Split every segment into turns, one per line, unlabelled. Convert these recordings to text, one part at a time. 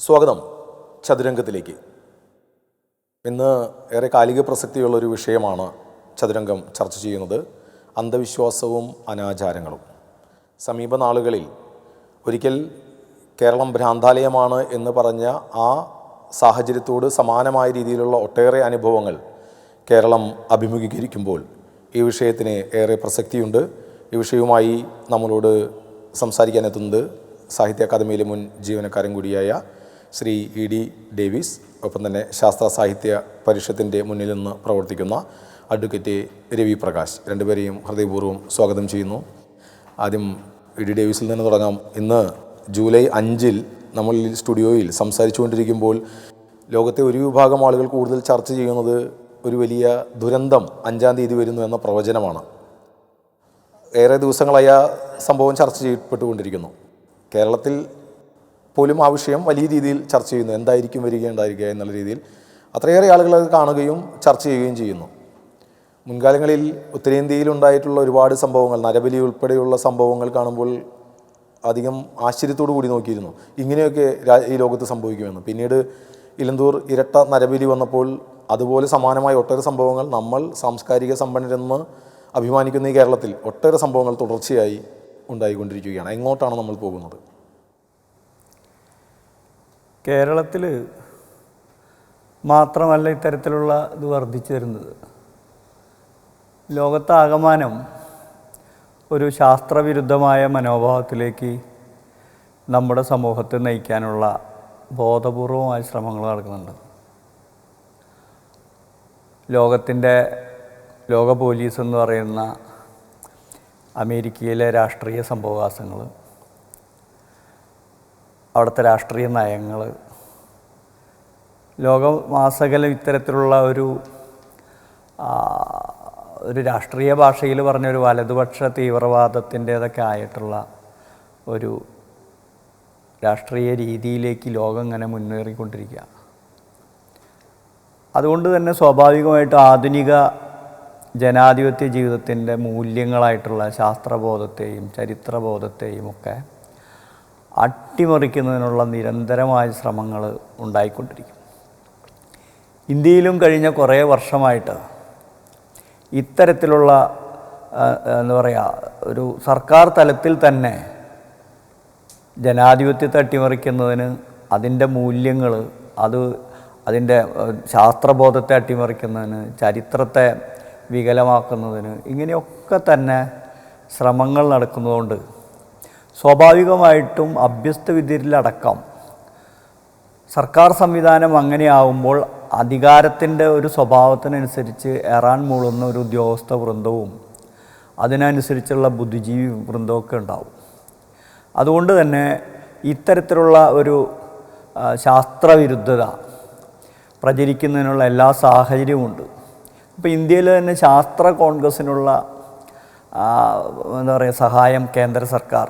സ്വാഗതം ചതുരംഗത്തിലേക്ക്. ഇന്ന് ഏറെ കാലിക പ്രസക്തിയുള്ളൊരു വിഷയമാണ് ചതുരംഗം ചർച്ച ചെയ്യുന്നത്. അന്ധവിശ്വാസവും അനാചാരങ്ങളും. സമീപ നാളുകളിൽ ഒരിക്കൽ കേരളം ഭ്രാന്താലയമാണ് എന്ന് പറഞ്ഞ ആ സാഹചര്യത്തോട് സമാനമായ രീതിയിലുള്ള ഒട്ടേറെ അനുഭവങ്ങൾ കേരളം അഭിമുഖീകരിക്കുമ്പോൾ ഈ വിഷയത്തിന് ഏറെ പ്രസക്തിയുണ്ട്. ഈ വിഷയവുമായി നമ്മളോട് സംസാരിക്കാനെത്തുന്നത് സാഹിത്യ അക്കാദമിയിലെ മുൻ ജീവനക്കാരൻ കൂടിയായ ശ്രീ ഇ.ഡി. ഡേവിസ്, ഒപ്പം തന്നെ ശാസ്ത്ര സാഹിത്യ പരിഷത്തിൻ്റെ മുന്നിൽ നിന്ന് പ്രവർത്തിക്കുന്ന അഡ്വക്കേറ്റ് രവി പ്രകാശ്. രണ്ടുപേരെയും ഹൃദയപൂർവ്വം സ്വാഗതം ചെയ്യുന്നു. ആദ്യം ഇ.ഡി. ഡേവിസിൽ നിന്ന് തുടങ്ങാം. ഇന്ന് ജൂലൈ 5 നമ്മൾ സ്റ്റുഡിയോയിൽ സംസാരിച്ചുകൊണ്ടിരിക്കുമ്പോൾ ലോകത്തെ ഒരു വിഭാഗം ആളുകൾ കൂടുതൽ ചർച്ച ചെയ്യുന്നത് ഒരു വലിയ ദുരന്തം 5-ാം തീയതി വരുന്നു എന്ന പ്രവചനമാണ്. ഏറെ ദിവസങ്ങളായ സംഭവം ചർച്ച ചെയ്യപ്പെട്ടുകൊണ്ടിരിക്കുന്നു. കേരളത്തിൽ പോലും ആ വിഷയം വലിയ രീതിയിൽ ചർച്ച ചെയ്യുന്നു. എന്തായിരിക്കും വരികയുണ്ടായിരിക്കുക എന്നുള്ള രീതിയിൽ അത്രയേറെ ആളുകൾ അത് കാണുകയും ചർച്ച ചെയ്യുകയും ചെയ്യുന്നു. മുൻകാലങ്ങളിൽ ഉത്തരേന്ത്യയിൽ ഉണ്ടായിട്ടുള്ള ഒരുപാട് സംഭവങ്ങൾ, നരബലി ഉൾപ്പെടെയുള്ള സംഭവങ്ങൾ കാണുമ്പോൾ അധികം ആശ്ചര്യത്തോടു കൂടി നോക്കിയിരുന്നു, ഇങ്ങനെയൊക്കെ ഈ ലോകത്ത് സംഭവിക്കുമെന്ന്. പിന്നീട് ഇലന്തൂർ ഇരട്ട നരബലി വന്നപ്പോൾ അതുപോലെ സമാനമായ ഒട്ടേറെ സംഭവങ്ങൾ, നമ്മൾ സാംസ്കാരിക സമ്പന്നരെന്ന് അഭിമാനിക്കുന്ന ഈ കേരളത്തിൽ ഒട്ടേറെ സംഭവങ്ങൾ തുടർച്ചയായി ഉണ്ടായിക്കൊണ്ടിരിക്കുകയാണ്. എങ്ങോട്ടാണ് നമ്മൾ പോകുന്നത്?
കേരളത്തിൽ മാത്രമല്ല ഇത്തരത്തിലുള്ള ഇത് വർദ്ധിച്ചു വരുന്നത്. ലോകത്താകമാനം ഒരു ശാസ്ത്രവിരുദ്ധമായ മനോഭാവത്തിലേക്ക് നമ്മുടെ സമൂഹത്തെ നയിക്കാനുള്ള ബോധപൂർവമായ ശ്രമങ്ങൾ നടക്കുന്നുണ്ട്. ലോക പോലീസ് എന്ന് പറയുന്ന അമേരിക്കയിലെ രാഷ്ട്രീയ സംഭവവികാസങ്ങൾ, അവിടുത്തെ രാഷ്ട്രീയ നയങ്ങൾ, ലോകമാസകലം ഇത്തരത്തിലുള്ള ഒരു രാഷ്ട്രീയ ഭാഷയിൽ പറഞ്ഞൊരു വലതുപക്ഷ തീവ്രവാദത്തിൻ്റേതൊക്കെ ആയിട്ടുള്ള ഒരു രാഷ്ട്രീയ രീതിയിലേക്ക് ലോകം ഇങ്ങനെ മുന്നേറിക്കൊണ്ടിരിക്കുക. അതുകൊണ്ട് തന്നെ സ്വാഭാവികമായിട്ട് ആധുനിക ജനാധിപത്യ ജീവിതത്തിൻ്റെ മൂല്യങ്ങളായിട്ടുള്ള ശാസ്ത്രബോധത്തെയും ചരിത്രബോധത്തെയും ഒക്കെ അട്ടിമറിക്കുന്നതിനുള്ള നിരന്തരമായ ശ്രമങ്ങൾ ഉണ്ടായിക്കൊണ്ടിരിക്കും. ഇന്ത്യയിലും കഴിഞ്ഞ കുറേ വർഷമായിട്ട് ഇത്തരത്തിലുള്ള എന്താ പറയുക, ഒരു സർക്കാർ തലത്തിൽ തന്നെ ജനാധിപത്യത്തെ അട്ടിമറിക്കുന്നതിന്, അതിൻ്റെ മൂല്യങ്ങൾ, അതിൻ്റെ ശാസ്ത്രബോധത്തെ അട്ടിമറിക്കുന്നതിന്, ചരിത്രത്തെ വികലമാക്കുന്നതിന്, ഇങ്ങനെയൊക്കെ തന്നെ ശ്രമങ്ങൾ നടക്കുന്നതുകൊണ്ട് സ്വാഭാവികമായിട്ടും അഭ്യസ്തവിദ്യരിലടക്കം സർക്കാർ സംവിധാനം അങ്ങനെയാവുമ്പോൾ അധികാരത്തിൻ്റെ ഒരു സ്വഭാവത്തിനനുസരിച്ച് ഏറാൻ മൂളുന്ന ഒരു ഉദ്യോഗസ്ഥ വൃന്ദവും അതിനനുസരിച്ചുള്ള ബുദ്ധിജീവി വൃന്ദമൊക്കെ ഉണ്ടാവും. അതുകൊണ്ട് തന്നെ ഇത്തരത്തിലുള്ള ഒരു ശാസ്ത്രവിരുദ്ധത പ്രചരിക്കുന്നതിനുള്ള എല്ലാ സാഹചര്യവുമുണ്ട്. ഇപ്പോൾ ഇന്ത്യയിൽ തന്നെ ശാസ്ത്ര കോൺഗ്രസ്സിനുള്ള എന്താ പറയുക, സഹായം കേന്ദ്ര സർക്കാർ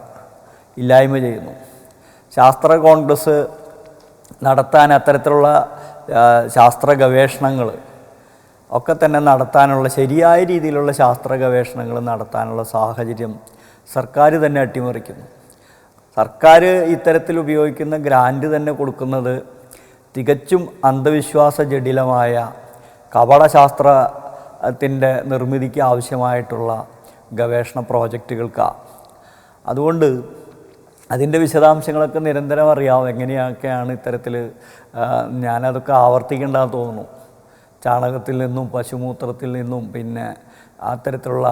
ഇല്ലായ്മ ചെയ്യുന്നു. ശാസ്ത്ര കോൺഗ്രസ് നടത്താൻ, അത്തരത്തിലുള്ള ശാസ്ത്ര ഗവേഷണങ്ങൾ ഒക്കെ തന്നെ നടത്താനുള്ള, ശരിയായ രീതിയിലുള്ള ശാസ്ത്ര ഗവേഷണങ്ങൾ നടത്താനുള്ള സാഹചര്യം സർക്കാർ തന്നെ അട്ടിമറിക്കുന്നു. സർക്കാർ ഇത്തരത്തിൽ ഉപയോഗിക്കുന്ന ഗ്രാൻറ്റ് തന്നെ കൊടുക്കുന്നത് തികച്ചും അന്ധവിശ്വാസ ജടിലമായ കപടശാസ്ത്രത്തിൻ്റെ നിർമ്മിതിക്ക് ആവശ്യമായിട്ടുള്ള ഗവേഷണ പ്രോജക്റ്റുകൾക്കാണ്. അതുകൊണ്ട് അതിൻ്റെ വിശദാംശങ്ങളൊക്കെ നിരന്തരം അറിയാവും. എങ്ങനെയൊക്കെയാണ് ഇത്തരത്തിൽ, ഞാനതൊക്കെ ആവർത്തിക്കേണ്ടതെന്ന് തോന്നുന്നു. ചാണകത്തിൽ നിന്നും പശുമൂത്രത്തിൽ നിന്നും പിന്നെ അത്തരത്തിലുള്ള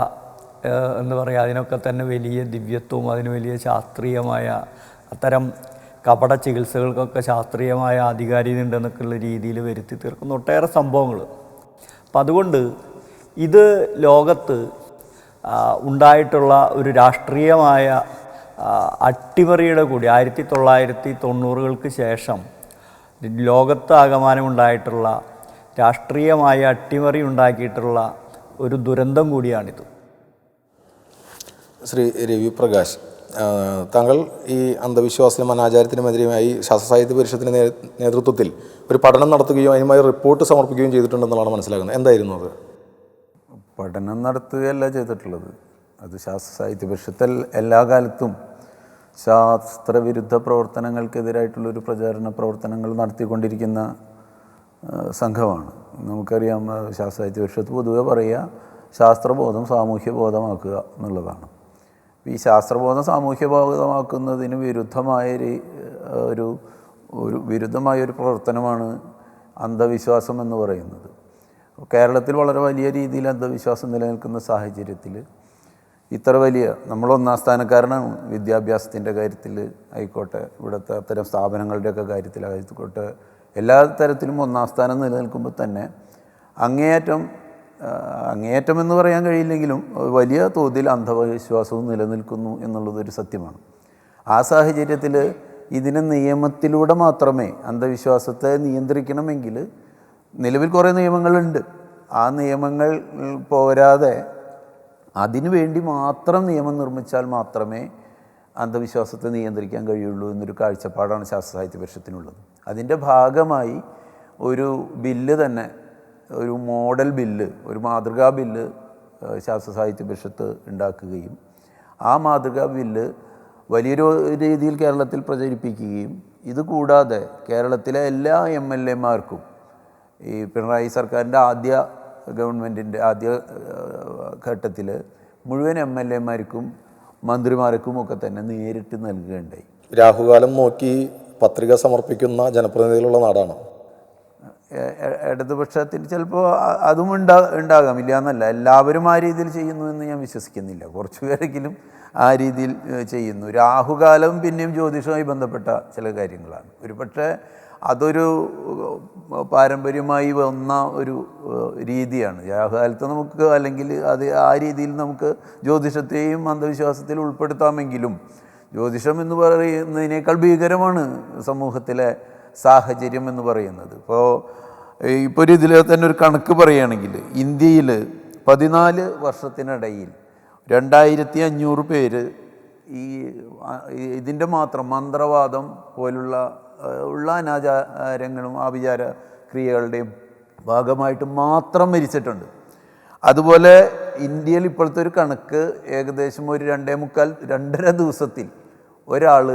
എന്താ പറയുക, അതിനൊക്കെ തന്നെ വലിയ ദിവ്യത്വവും അതിന് വലിയ ശാസ്ത്രീയമായ അത്തരം കപട ചികിത്സകൾക്കൊക്കെ ശാസ്ത്രീയമായ ആധികാരികത ഉണ്ടെന്നൊക്കെയുള്ള രീതിയിൽ വരുത്തി തീർക്കുന്ന ഒട്ടേറെ സംഭവങ്ങൾ. അപ്പം അതുകൊണ്ട് ഇത് ലോകത്ത് ഉണ്ടായിട്ടുള്ള ഒരു രാഷ്ട്രീയമായ അട്ടിമറിയുടെ കൂടി 1990-കൾക്ക് ശേഷം ലോകത്താകമാനമുണ്ടായിട്ടുള്ള രാഷ്ട്രീയമായ അട്ടിമറി ഉണ്ടാക്കിയിട്ടുള്ള ഒരു ദുരന്തം കൂടിയാണിത്.
ശ്രീ രവി പ്രകാശ്, താങ്കൾ ഈ അന്ധവിശ്വാസത്തിനും അനാചാരത്തിനുമെതിരെയായി ശാസ്ത്ര സാഹിത്യ പരിഷത്തിൻ്റെ നേതൃത്വത്തിൽ ഒരു പഠനം നടത്തുകയും അതിനുമായി റിപ്പോർട്ട് സമർപ്പിക്കുകയും ചെയ്തിട്ടുണ്ടെന്നുള്ളതാണ് മനസ്സിലാക്കുന്നത്. എന്തായിരുന്നു അത്?
പഠനം നടത്തുകയല്ല ചെയ്തിട്ടുള്ളത്. അത് ശാസ്ത്ര സാഹിത്യ പരിഷത്തിൽ എല്ലാ കാലത്തും ശാസ്ത്രവിരുദ്ധ പ്രവർത്തനങ്ങൾക്കെതിരായിട്ടുള്ളൊരു പ്രചാരണ പ്രവർത്തനങ്ങൾ നടത്തിക്കൊണ്ടിരിക്കുന്ന സംഘമാണ്. നമുക്കറിയാം, ശാസ്ത്രസാഹിത്യ പരിഷത്ത് പൊതുവെ പറയുക ശാസ്ത്രബോധം സാമൂഹ്യബോധമാക്കുക എന്നുള്ളതാണ്. ഈ ശാസ്ത്രബോധം സാമൂഹ്യബോധമാക്കുന്നതിന് വിരുദ്ധമായൊരു പ്രവർത്തനമാണ് അന്ധവിശ്വാസം എന്ന് പറയുന്നത്. കേരളത്തിൽ വളരെ വലിയ രീതിയിൽ അന്ധവിശ്വാസം നിലനിൽക്കുന്ന സാഹചര്യത്തിൽ ഇത്ര വലിയ നമ്മൾ ഒന്നാം സ്ഥാനക്കാരനാണ് വിദ്യാഭ്യാസത്തിൻ്റെ കാര്യത്തിൽ ആയിക്കോട്ടെ, ഇവിടുത്തെ അത്തരം സ്ഥാപനങ്ങളുടെയൊക്കെ കാര്യത്തിലായിക്കോട്ടെ, എല്ലാ തരത്തിലും ഒന്നാം സ്ഥാനം നിലനിൽക്കുമ്പോൾ തന്നെ അങ്ങേയറ്റം എന്ന് പറയാൻ കഴിയില്ലെങ്കിലും വലിയ തോതിൽ അന്ധവിശ്വാസവും നിലനിൽക്കുന്നു എന്നുള്ളതൊരു സത്യമാണ്. ആ സാഹചര്യത്തിൽ ഇതിനെ നിയമത്തിലൂടെ മാത്രമേ അന്ധവിശ്വാസത്തെ നിയന്ത്രിക്കണമെങ്കിൽ നിലവിൽ കുറേ നിയമങ്ങളുണ്ട്. ആ നിയമങ്ങൾ പോരാതെ അതിനു വേണ്ടി മാത്രം നിയമം നിർമ്മിച്ചാൽ മാത്രമേ അന്ധവിശ്വാസത്തെ നിയന്ത്രിക്കാൻ കഴിയുള്ളൂ എന്നൊരു കാഴ്ചപ്പാടാണ് ശാസ്ത്രസാഹിത്യ പരിഷത്തിനുള്ളത്. അതിൻ്റെ ഭാഗമായി ഒരു ബില്ല് തന്നെ, ഒരു മോഡൽ ബില്ല്, ഒരു മാതൃകാ ബില്ല് ശാസ്ത്രസാഹിത്യ പരിഷത്ത് ഉണ്ടാക്കുകയും ആ മാതൃകാ ബില്ല് വലിയൊരു രീതിയിൽ കേരളത്തിൽ പ്രചരിപ്പിക്കുകയും ഇതുകൂടാതെ കേരളത്തിലെ എല്ലാ MLA-മാർക്കും ഈ പിണറായി സർക്കാരിൻ്റെ ഗവൺമെൻറ്റിൻ്റെ ആദ്യ ഘട്ടത്തിൽ മുഴുവൻ MLA-മാർക്കും മന്ത്രിമാർക്കും ഒക്കെ തന്നെ നേരിട്ട് നൽകുകയുണ്ടായി.
രാഹുകാലം നോക്കി പത്രിക സമർപ്പിക്കുന്ന ജനപ്രതിനിധികളുള്ള നാടാണ്.
ഇടതുപക്ഷത്തിൽ ചിലപ്പോൾ അതും ഉണ്ടാകാം, ഇല്ല എന്നല്ല. എല്ലാവരും ആ രീതിയിൽ ചെയ്യുന്നു എന്ന് ഞാൻ വിശ്വസിക്കുന്നില്ല. കുറച്ചു പേരെങ്കിലും ആ രീതിയിൽ ചെയ്യുന്നു. രാഹുകാലം പിന്നെയും ജ്യോതിഷവുമായി ബന്ധപ്പെട്ട ചില കാര്യങ്ങളാണ്. ഒരു പക്ഷേ അതൊരു പാരമ്പര്യമായി വന്ന ഒരു രീതിയാണ്. രാഹുകാലത്ത് നമുക്ക്, അല്ലെങ്കിൽ അത് ആ രീതിയിൽ നമുക്ക് ജ്യോതിഷത്തെയും അന്ധവിശ്വാസത്തിൽ ഉൾപ്പെടുത്താമെങ്കിലും ജ്യോതിഷം എന്ന് പറയുന്നതിനേക്കാൾ ഭീകരമാണ് സമൂഹത്തിലെ സാഹചര്യം എന്ന് പറയുന്നത്. ഇപ്പോൾ ഒരു ഇതിൽ തന്നെ ഒരു കണക്ക് പറയുകയാണെങ്കിൽ ഇന്ത്യയിൽ 14 വർഷത്തിനിടയിൽ 2500 പേര് ഇതിൻ്റെ മാത്രം മന്ത്രവാദം പോലുള്ള അനാചാരങ്ങളും ആഭിചാര ക്രിയകളുടെയും ഭാഗമായിട്ട് മാത്രം മരിച്ചിട്ടുണ്ട്. അതുപോലെ ഇന്ത്യയിൽ ഇപ്പോഴത്തെ ഒരു കണക്ക് ഏകദേശം ഒരു 2.5 ദിവസത്തിൽ ഒരാൾ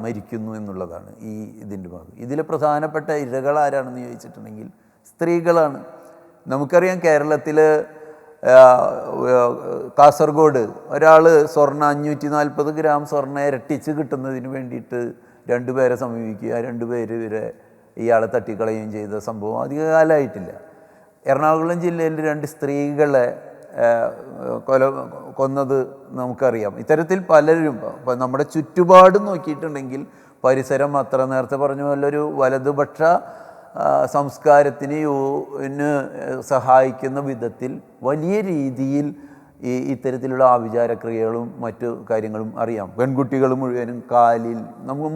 മരിക്കുന്നു എന്നുള്ളതാണ് ഇതിൻ്റെ ഭാഗം. ഇതിൽ പ്രധാനപ്പെട്ട ഇരകൾ ആരാണെന്ന് ചോദിച്ചിട്ടുണ്ടെങ്കിൽ സ്ത്രീകളാണ്. നമുക്കറിയാം, കേരളത്തിൽ കാസർഗോഡ് ഒരാൾ സ്വർണ്ണ 540 ഗ്രാം സ്വർണ്ണ ഇരട്ടിച്ച് കിട്ടുന്നതിന് വേണ്ടിയിട്ട് 2 പേരെ സമീപിക്കുക, 2 പേര് വരെ ഇയാളെ തട്ടിക്കളയുകയും ചെയ്ത സംഭവം അധികകാലമായിട്ടില്ല. എറണാകുളം ജില്ലയിൽ 2 സ്ത്രീകളെ കൊന്നത് നമുക്കറിയാം. ഇത്തരത്തിൽ പലരും നമ്മുടെ ചുറ്റുപാടും നോക്കിയിട്ടുണ്ടെങ്കിൽ പരിസരം അത്ര നേരത്തെ പറഞ്ഞ പോലൊരു വലതുപക്ഷ സംസ്കാരത്തിന് സഹായിക്കുന്ന വിധത്തിൽ വലിയ രീതിയിൽ ഇത്തരത്തിലുള്ള ആഭിചാരക്രിയകളും മറ്റു കാര്യങ്ങളും അറിയാം. പെൺകുട്ടികൾ മുഴുവനും കാലിൽ, നമുക്ക്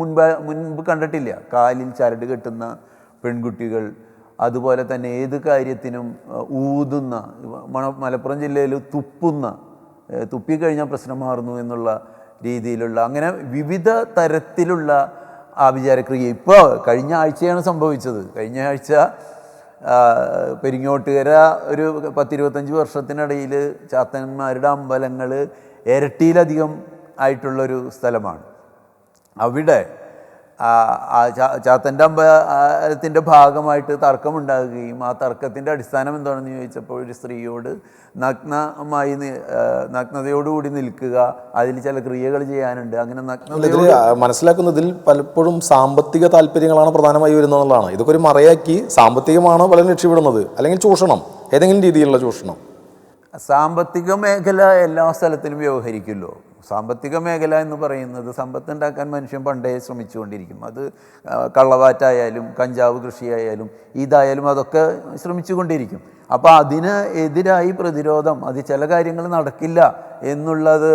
മുൻപ് കണ്ടിട്ടില്ല, കാലിൽ ചരട് കെട്ടുന്ന പെൺകുട്ടികൾ, അതുപോലെ തന്നെ ഏത് കാര്യത്തിനും ഊതുന്ന, മലപ്പുറം ജില്ലയിൽ തുപ്പിക്കഴിഞ്ഞാൽ പ്രശ്നം മാറുന്നു എന്നുള്ള രീതിയിലുള്ള അങ്ങനെ വിവിധ തരത്തിലുള്ള ആഭിചാരക്രിയ ഇപ്പോൾ കഴിഞ്ഞ ആഴ്ചയാണ് സംഭവിച്ചത്. കഴിഞ്ഞ ആഴ്ച പെരിങ്ങോട്ടുകര ഒരു 10-25 വർഷത്തിനിടയിൽ ചാത്തന്മാരുടെ അമ്പലങ്ങൾ ഇരട്ടിയിലധികം ആയിട്ടുള്ളൊരു സ്ഥലമാണ്. അവിടെ ചാത്തൻ്റെ അമ്പലത്തിൻ്റെ ഭാഗമായിട്ട് തർക്കമുണ്ടാകുകയും ആ തർക്കത്തിൻ്റെ അടിസ്ഥാനം എന്താണെന്ന് ചോദിച്ചപ്പോൾ ഒരു സ്ത്രീയോട് നഗ്നതയോടുകൂടി നിൽക്കുക, അതിൽ ചില ക്രിയകൾ ചെയ്യാനുണ്ട്, അങ്ങനെ
മനസ്സിലാക്കുന്നതിൽ പലപ്പോഴും സാമ്പത്തിക താല്പര്യങ്ങളാണ് പ്രധാനമായി വരുന്നതെന്നുള്ളതാണ്. ഇതൊക്കെ ഒരു മറയാക്കി സാമ്പത്തികമാണ് പലരും രക്ഷപ്പെടുന്നത്, അല്ലെങ്കിൽ ചൂഷണം, ഏതെങ്കിലും രീതിയിലുള്ള ചൂഷണം.
സാമ്പത്തിക മേഖല എല്ലാ സ്ഥലത്തിലും വ്യവഹരിക്കുമല്ലോ. സാമ്പത്തിക മേഖല എന്ന് പറയുന്നത് സമ്പത്ത് ഉണ്ടാക്കാൻ മനുഷ്യൻ പണ്ടേ ശ്രമിച്ചുകൊണ്ടിരിക്കും. അത് കള്ളവാറ്റായാലും കഞ്ചാവ് കൃഷിയായാലും ഇതായാലും അതൊക്കെ ശ്രമിച്ചുകൊണ്ടിരിക്കും. അപ്പോൾ അതിന് എതിരായി പ്രതിരോധം, അത് ചില കാര്യങ്ങൾ നടക്കില്ല എന്നുള്ളത്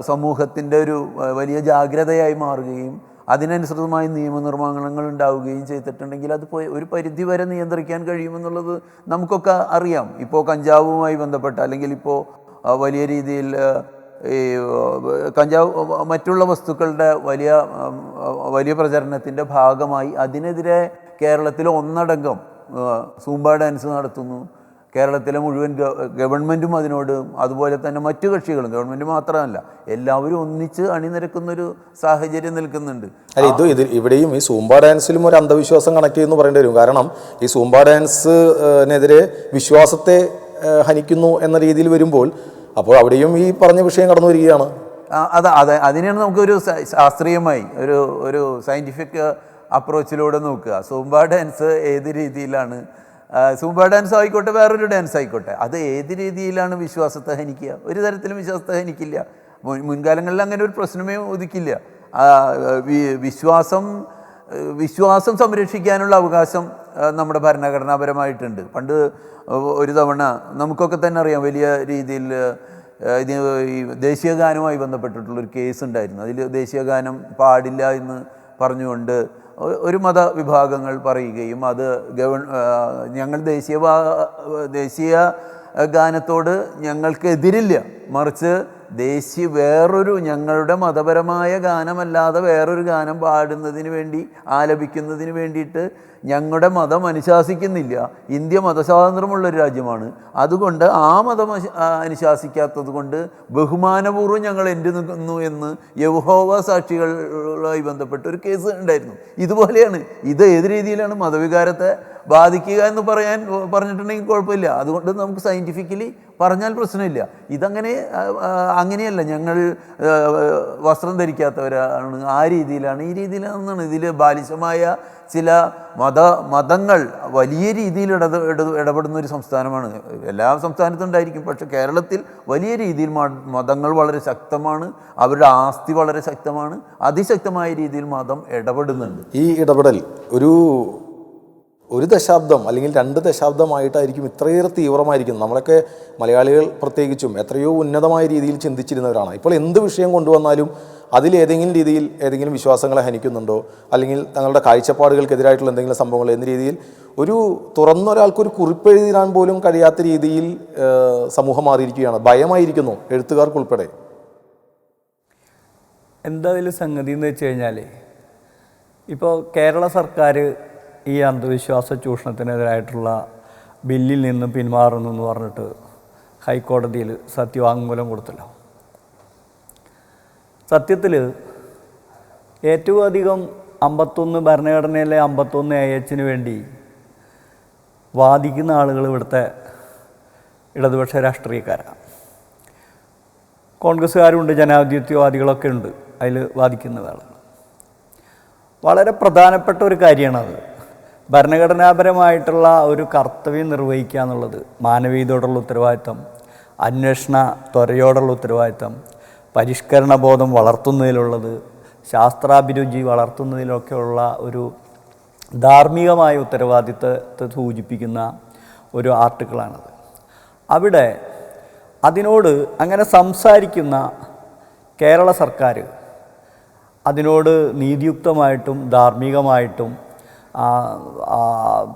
സമൂഹത്തിൻ്റെ ഒരു വലിയ ജാഗ്രതയായി മാറുകയും അതിനനുസൃതമായി നിയമനിർമ്മാണങ്ങൾ ഉണ്ടാവുകയും ചെയ്തിട്ടുണ്ടെങ്കിൽ അത് ഒരു പരിധിവരെ നിയന്ത്രിക്കാൻ കഴിയുമെന്നുള്ളത് നമുക്കൊക്കെ അറിയാം. ഇപ്പോൾ കഞ്ചാവുമായി ബന്ധപ്പെട്ട, അല്ലെങ്കിൽ ഇപ്പോൾ വലിയ രീതിയിൽ ഈ കഞ്ചാവ് മറ്റുള്ള വസ്തുക്കളുടെ വലിയ പ്രചരണത്തിൻ്റെ ഭാഗമായി അതിനെതിരെ കേരളത്തിൽ ഒന്നടങ്കം സൂംബ ഡാൻസ് നടത്തുന്നു, കേരളത്തിലെ മുഴുവൻ ഗവൺമെൻറ്റും അതിനോട്, അതുപോലെ തന്നെ മറ്റു കക്ഷികളും, ഗവൺമെൻറ് മാത്രമല്ല എല്ലാവരും ഒന്നിച്ച് അണിനിരക്കുന്നൊരു സാഹചര്യം നിൽക്കുന്നുണ്ട്.
അല്ല, ഇവിടെയും ഈ സൂംബ ഡാൻസിലും ഒരു അന്ധവിശ്വാസം കണക്ട് ചെയ്യുന്നു പറയേണ്ടി വരും. കാരണം ഈ സൂംബ ഡാൻസിനെതിരെ വിശ്വാസത്തെ ഹനിക്കുന്നു എന്ന രീതിയിൽ വരുമ്പോൾ അപ്പോൾ അവിടെയും ഈ പറഞ്ഞ വിഷയം കടന്നു വരികയാണ്.
അതിനെയാണ് നമുക്കൊരു ശാസ്ത്രീയമായി ഒരു സയൻറ്റിഫിക് അപ്രോച്ചിലൂടെ നോക്കുക. സൂംബ ഡാൻസ് ഏത് രീതിയിലാണ്, സൂംബ ഡാൻസ് ആയിക്കോട്ടെ വേറൊരു ഡാൻസ് ആയിക്കോട്ടെ, അത് ഏത് രീതിയിലാണ് വിശ്വാസത്തെ ഹനിക്കുക? ഒരു തരത്തിലും വിശ്വാസത്തെ ഹനിക്കില്ല. മുൻകാലങ്ങളിൽ അങ്ങനെ ഒരു പ്രശ്നമേ ഉദിക്കില്ല. വിശ്വാസം സംരക്ഷിക്കാനുള്ള അവകാശം നമ്മുടെ ഭരണഘടനാപരമായിട്ടുണ്ട്. പണ്ട് ഒരു തവണ നമുക്കൊക്കെ തന്നെ അറിയാം, വലിയ രീതിയിൽ ഈ ദേശീയഗാനവുമായി ബന്ധപ്പെട്ടിട്ടുള്ളൊരു കേസ് ഉണ്ടായിരുന്നു. അതിൽ ദേശീയഗാനം പാടില്ല എന്ന് പറഞ്ഞുകൊണ്ട് ഒരു മതവിഭാഗങ്ങൾ പറയുകയും അത് ഞങ്ങൾ ദേശീയ ഗാനത്തോട് ഞങ്ങൾക്കെതിരില്ല, മറിച്ച് വേറൊരു ഞങ്ങളുടെ മതപരമായ ഗാനമല്ലാതെ വേറൊരു ഗാനം പാടുന്നതിന് വേണ്ടി, ആലപിക്കുന്നതിന് വേണ്ടിയിട്ട് ഞങ്ങളുടെ മതം അനുശാസിക്കുന്നില്ല. ഇന്ത്യ മതസ്വാതന്ത്ര്യമുള്ളൊരു രാജ്യമാണ്. അതുകൊണ്ട് ആ മതം അനുശാസിക്കാത്തത് കൊണ്ട് ബഹുമാനപൂർവ്വം ഞങ്ങൾ എന്ത് നിൽക്കുന്നു എന്ന് യഹോവ സാക്ഷികളുമായി ബന്ധപ്പെട്ട ഒരു കേസ് ഉണ്ടായിരുന്നു. ഇതുപോലെയാണ്. ഇത് ഏത് രീതിയിലാണ് മതവികാരത്തെ ബാധിക്കുക എന്ന് പറഞ്ഞിട്ടുണ്ടെങ്കിൽ കുഴപ്പമില്ല. അതുകൊണ്ട് നമുക്ക് സയൻറ്റിഫിക്കലി പറഞ്ഞാൽ പ്രശ്നമില്ല. അങ്ങനെയല്ല, ഞങ്ങൾ വസ്ത്രം ധരിക്കാത്തവരാണ്, ആ രീതിയിലാണ് ഈ രീതിയിലാണെന്നാണ്. ഇതിൽ ബാലിശമായ ചില മതങ്ങൾ വലിയ രീതിയിൽ ഇടപെടുന്ന ഒരു സംസ്ഥാനമാണ്. എല്ലാ സംസ്ഥാനത്തും ഉണ്ടായിരിക്കും, പക്ഷേ കേരളത്തിൽ വലിയ രീതിയിൽ മതങ്ങൾ വളരെ ശക്തമാണ്, അവരുടെ ആസ്തി വളരെ ശക്തമാണ്. അതിശക്തമായ രീതിയിൽ മതം ഇടപെടുന്നുണ്ട്.
ഈ ഇടപെടൽ ഒരു ദശാബ്ദം അല്ലെങ്കിൽ 2 ദശാബ്ദമായിട്ടായിരിക്കും ഇത്രയേറെ തീവ്രമായിരിക്കും. നമ്മളൊക്കെ മലയാളികൾ പ്രത്യേകിച്ചും എത്രയോ ഉന്നതമായ രീതിയിൽ ചിന്തിച്ചിരുന്നവരാണ്. ഇപ്പോൾ എന്ത് വിഷയം കൊണ്ടുവന്നാലും അതിലേതെങ്കിലും രീതിയിൽ ഏതെങ്കിലും വിശ്വാസങ്ങളെ ഹനിക്കുന്നുണ്ടോ, അല്ലെങ്കിൽ തങ്ങളുടെ കാഴ്ചപ്പാടുകൾക്കെതിരായിട്ടുള്ള എന്തെങ്കിലും സംഭവങ്ങൾ എന്ന രീതിയിൽ തുറന്നൊരാൾക്കൊരു കുറിപ്പെഴുതാൻ പോലും കഴിയാത്ത രീതിയിൽ സമൂഹം മാറിയിരിക്കുകയാണ്. ഭയമായിരിക്കുന്നു എഴുത്തുകാർക്കുൾപ്പെടെ.
എന്താ ഇതിൽ സംഗതി എന്ന് വെച്ച് കഴിഞ്ഞാൽ, ഇപ്പോൾ കേരള സർക്കാർ ഈ അന്ധവിശ്വാസ ചൂഷണത്തിനെതിരായിട്ടുള്ള ബില്ലിൽ നിന്ന് പിന്മാറുന്നു എന്ന് പറഞ്ഞിട്ട് ഹൈക്കോടതിയിൽ സത്യവാങ്മൂലം കൊടുത്തല്ലോ. സത്യത്തിൽ ഏറ്റവും അധികം 51 ഭരണഘടനയിലെ 51 AH വേണ്ടി വാദിക്കുന്ന ആളുകൾ ഇവിടുത്തെ ഇടതുപക്ഷ രാഷ്ട്രീയക്കാരാണ്. കോൺഗ്രസ്സുകാരുണ്ട്, ജനാധിപത്യവാദികളൊക്കെ ഉണ്ട് അതിൽ വാദിക്കുന്ന ആളുകൾ. വളരെ പ്രധാനപ്പെട്ട ഒരു കാര്യമാണത്. ഭരണഘടനാപരമായിട്ടുള്ള ഒരു കർത്തവ്യം നിർവഹിക്കുക എന്നുള്ളത്, മാനവീയതയോടുള്ള ഉത്തരവാദിത്തം, അന്വേഷണ ത്വരയോടുള്ള ഉത്തരവാദിത്തം, പരിഷ്കരണ ബോധം വളർത്തുന്നതിലുള്ളത്, ശാസ്ത്രാഭിരുചി വളർത്തുന്നതിലൊക്കെയുള്ള ഒരു ധാർമ്മികമായ ഉത്തരവാദിത്തത്തെ സൂചിപ്പിക്കുന്ന ഒരു ആർട്ടിക്കിളാണത്. അവിടെ അതിനോട് അങ്ങനെ സംസാരിക്കുന്ന കേരള സർക്കാർ അതിനോട് നീതിയുക്തമായിട്ടും ധാർമ്മികമായിട്ടും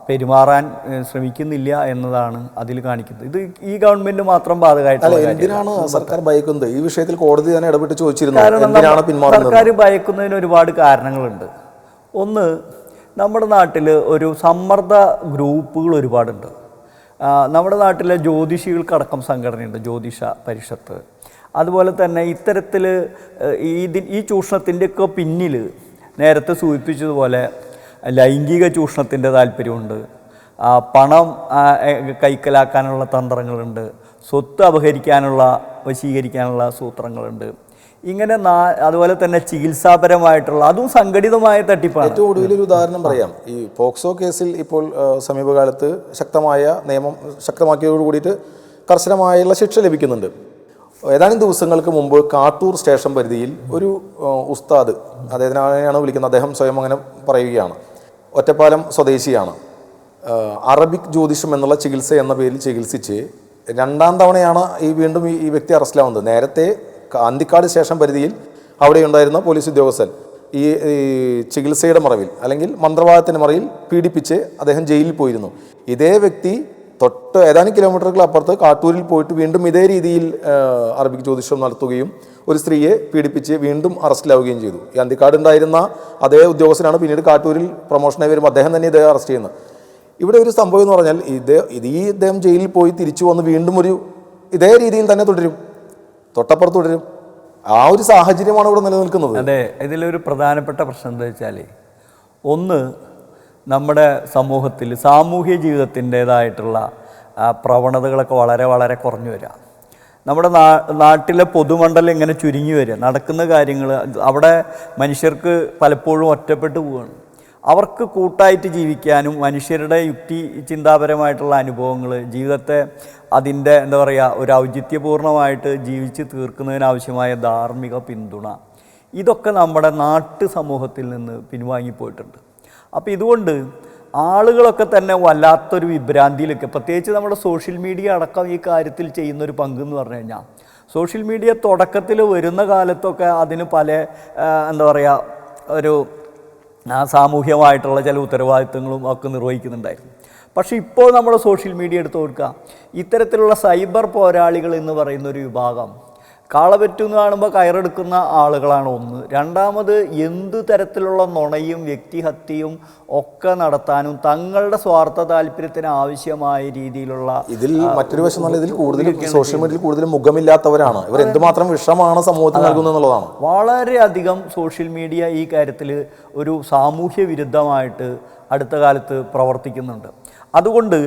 പെരുമാറാൻ ശ്രമിക്കുന്നില്ല എന്നതാണ് അതിൽ കാണിക്കുന്നത്. ഇത് ഈ ഗവൺമെന്റ് മാത്രം ബാധകമായിട്ടുള്ള.
എന്തിനാണ് സർക്കാർ ഭയക്കുന്നത്? ഈ വിഷയത്തിൽ കോടതി തന്നെ ഇടപെട്ട് ചോദിച്ചിരുന്നു.
സർക്കാർ ഭയക്കുന്നതിന് ഒരുപാട് കാരണങ്ങളുണ്ട്. ഒന്ന്, നമ്മുടെ നാട്ടിൽ ഒരു സമ്മർദ്ദ ഗ്രൂപ്പുകൾ ഒരുപാടുണ്ട്. നമ്മുടെ നാട്ടിലെ ജ്യോതിഷികൾക്കടക്കം സംഘടനയുണ്ട്, ജ്യോതിഷ പരിഷത്ത്. അതുപോലെ തന്നെ ഇത്തരത്തിൽ ഈ ചൂഷണത്തിൻ്റെയൊക്കെ പിന്നിൽ നേരത്തെ സൂചിപ്പിച്ചതുപോലെ ലൈംഗിക ചൂഷണത്തിൻ്റെ താല്പര്യമുണ്ട്, പണം കൈക്കലാക്കാനുള്ള തന്ത്രങ്ങളുണ്ട്, സ്വത്ത് അപഹരിക്കാനുള്ള വശീകരിക്കാനുള്ള സൂത്രങ്ങളുണ്ട്. ഇങ്ങനെ അതുപോലെ തന്നെ ചികിത്സാപരമായിട്ടുള്ള അതും സംഘടിതമായ തട്ടിപ്പാണ്.
ഏറ്റവും ഒടുവിലൊരു ഉദാഹരണം പറയാം. ഈ പോക്സോ കേസിൽ ഇപ്പോൾ സമീപകാലത്ത് ശക്തമായ നിയമം ശക്തമാക്കിയതോട് കൂടിയിട്ട് കർശനമായുള്ള ശിക്ഷ ലഭിക്കുന്നുണ്ട്. ഏതാനും ദിവസങ്ങൾക്ക് മുമ്പ് കാട്ടൂർ സ്റ്റേഷൻ പരിധിയിൽ ഒരു ഉസ്താദ്, അദ്ദേഹത്തിനാണ് വിളിക്കുന്നത്, അദ്ദേഹം സ്വയം അങ്ങനെ പറയുകയാണ്, ഒറ്റപ്പാലം സ്വദേശിയാണ്, അറബിക് ജ്യോതിഷം എന്നുള്ള ചികിത്സ എന്ന പേരിൽ ചികിത്സിച്ച് 2ാം തവണയാണ് വീണ്ടും ഈ വ്യക്തി അറസ്റ്റിലാവുന്നത്. നേരത്തെ അന്തിക്കാട് സ്റ്റേഷൻ പരിധിയിൽ അവിടെ ഉണ്ടായിരുന്ന പോലീസ് ഉദ്യോഗസ്ഥൻ ഈ ചികിത്സയുടെ മറവിൽ അല്ലെങ്കിൽ മന്ത്രവാദത്തിൻ്റെ മറവിൽ പീഡിപ്പിച്ച് അദ്ദേഹം ജയിലിൽ പോയിരുന്നു. ഇതേ വ്യക്തി തൊട്ട് ഏതാനും കിലോമീറ്ററുകൾ അപ്പുറത്ത് കാട്ടൂരിൽ പോയിട്ട് വീണ്ടും ഇതേ രീതിയിൽ അറബിക് ജ്യോതിഷം നടത്തുകയും ഒരു സ്ത്രീയെ പീഡിപ്പിച്ച് വീണ്ടും അറസ്റ്റിലാവുകയും ചെയ്തു. ഈ അന്തിക്കാട് ഉണ്ടായിരുന്ന അതേ ഉദ്യോഗസ്ഥനാണ് പിന്നീട് കാട്ടൂരിൽ പ്രൊമോഷനായി വരുമ്പോൾ അദ്ദേഹം തന്നെ ഇദ്ദേഹം അറസ്റ്റ് ചെയ്യുന്നത്. ഇവിടെ ഒരു സംഭവം എന്ന് പറഞ്ഞാൽ ഇദ്ദേഹം ജയിലിൽ പോയി തിരിച്ചു വന്ന് വീണ്ടും ഇതേ രീതിയിൽ തന്നെ തുടരും, തൊട്ടപ്പുറത്ത് തുടരും. ആ ഒരു സാഹചര്യമാണ് ഇവിടെ നിലനിൽക്കുന്നത്.
അതെ, ഇതിലൊരു പ്രധാനപ്പെട്ട പ്രശ്നം എന്താ വെച്ചാൽ, ഒന്ന്, നമ്മുടെ സമൂഹത്തിൽ സാമൂഹ്യ ജീവിതത്തിൻ്റേതായിട്ടുള്ള പ്രവണതകളൊക്കെ വളരെ വളരെ കുറഞ്ഞു വരിക. നമ്മുടെ നാട്ടിലെ പൊതുമണ്ഡലം ഇങ്ങനെ ചുരുങ്ങി വരിക. നടക്കുന്ന കാര്യങ്ങൾ അവിടെ മനുഷ്യർക്ക് പലപ്പോഴും ഒറ്റപ്പെട്ടു പോവുകയാണ്. അവർക്ക് കൂട്ടായിട്ട് ജീവിക്കാനും മനുഷ്യരുടെ യുക്തി ചിന്താപരമായിട്ടുള്ള അനുഭവങ്ങൾ, ജീവിതത്തെ അതിൻ്റെ എന്താ പറയുക, ഒരു ഔചിത്യപൂർണമായിട്ട് ജീവിച്ച് തീർക്കുന്നതിനാവശ്യമായ ധാർമ്മിക പിന്തുണ, ഇതൊക്കെ നമ്മുടെ നാട്ടു സമൂഹത്തിൽ നിന്ന് പിൻവാങ്ങിപ്പോയിട്ടുണ്ട്. അപ്പോൾ ഇതുകൊണ്ട് ആളുകളൊക്കെ തന്നെ വല്ലാത്തൊരു വിഭ്രാന്തിയിലൊക്കെ, പ്രത്യേകിച്ച് നമ്മുടെ സോഷ്യൽ മീഡിയ അടക്കം ഈ കാര്യത്തിൽ ചെയ്യുന്നൊരു പങ്കെന്ന് പറഞ്ഞു കഴിഞ്ഞാൽ, സോഷ്യൽ മീഡിയ തുടക്കത്തിൽ വരുന്ന കാലത്തൊക്കെ അതിന് പല എന്താ പറയുക, ഒരു സാമൂഹ്യമായിട്ടുള്ള ചില ഉത്തരവാദിത്തങ്ങളും ഒക്കെ നിർവഹിക്കുന്നുണ്ടായിരുന്നു. പക്ഷേ ഇപ്പോൾ നമ്മൾ സോഷ്യൽ മീഡിയ എടുത്ത് കൊടുക്കുക, ഇത്തരത്തിലുള്ള സൈബർ പോരാളികൾ എന്ന് പറയുന്നൊരു വിഭാഗം കാളപറ്റുന്ന കാണുമ്പോൾ കയറെടുക്കുന്ന ആളുകളാണ് ഒന്ന്. രണ്ടാമത്, എന്ത് തരത്തിലുള്ള നുണയും വ്യക്തിഹത്യയും ഒക്കെ നടത്താനും തങ്ങളുടെ സ്വാർത്ഥ താല്പര്യത്തിന് ആവശ്യമായ രീതിയിലുള്ള
ഇതിൽ മറ്റൊരു വശം നല്ല, ഇതിൽ കൂടുതൽ സോഷ്യൽ മീഡിയയിൽ കൂടുതൽ മുഖമില്ലാത്തവരാണ് ഇവർ. എന്തുമാത്രം വിഷമാണ് സമൂഹത്തിൽ നൽകുന്നത് എന്നുള്ളതാണ്.
വളരെയധികം സോഷ്യൽ മീഡിയ ഈ കാര്യത്തിൽ ഒരു സാമൂഹ്യ വിരുദ്ധമായിട്ട് അടുത്ത കാലത്ത് പ്രവർത്തിക്കുന്നുണ്ട്. അതുകൊണ്ട്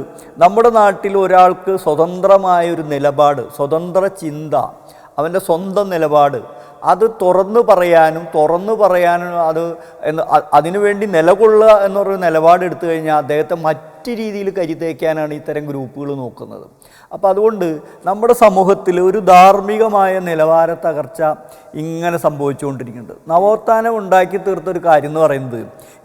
നമ്മുടെ നാട്ടിൽ ഒരാൾക്ക് സ്വതന്ത്രമായ ഒരു നിലപാട്, സ്വതന്ത്ര ചിന്ത, അവൻ്റെ സ്വന്തം നിലപാട് അത് തുറന്നു പറയാനും അതിനുവേണ്ടി നിലകൊള്ളുക എന്നൊരു നിലപാട് എടുത്തു കഴിഞ്ഞാൽ അദ്ദേഹത്തെ മറ്റ് രീതിയിൽ കരുതേക്കാനാണ് ഇത്തരം ഗ്രൂപ്പുകൾ നോക്കുന്നത്. അപ്പോൾ അതുകൊണ്ട് നമ്മുടെ സമൂഹത്തിൽ ഒരു ധാർമ്മികമായ നിലവാര തകർച്ച ഇങ്ങനെ സംഭവിച്ചുകൊണ്ടിരിക്കുന്നുണ്ട്. നവോത്ഥാനം ഉണ്ടാക്കി തീർത്തൊരു കാര്യം എന്ന് പറയുന്നത്,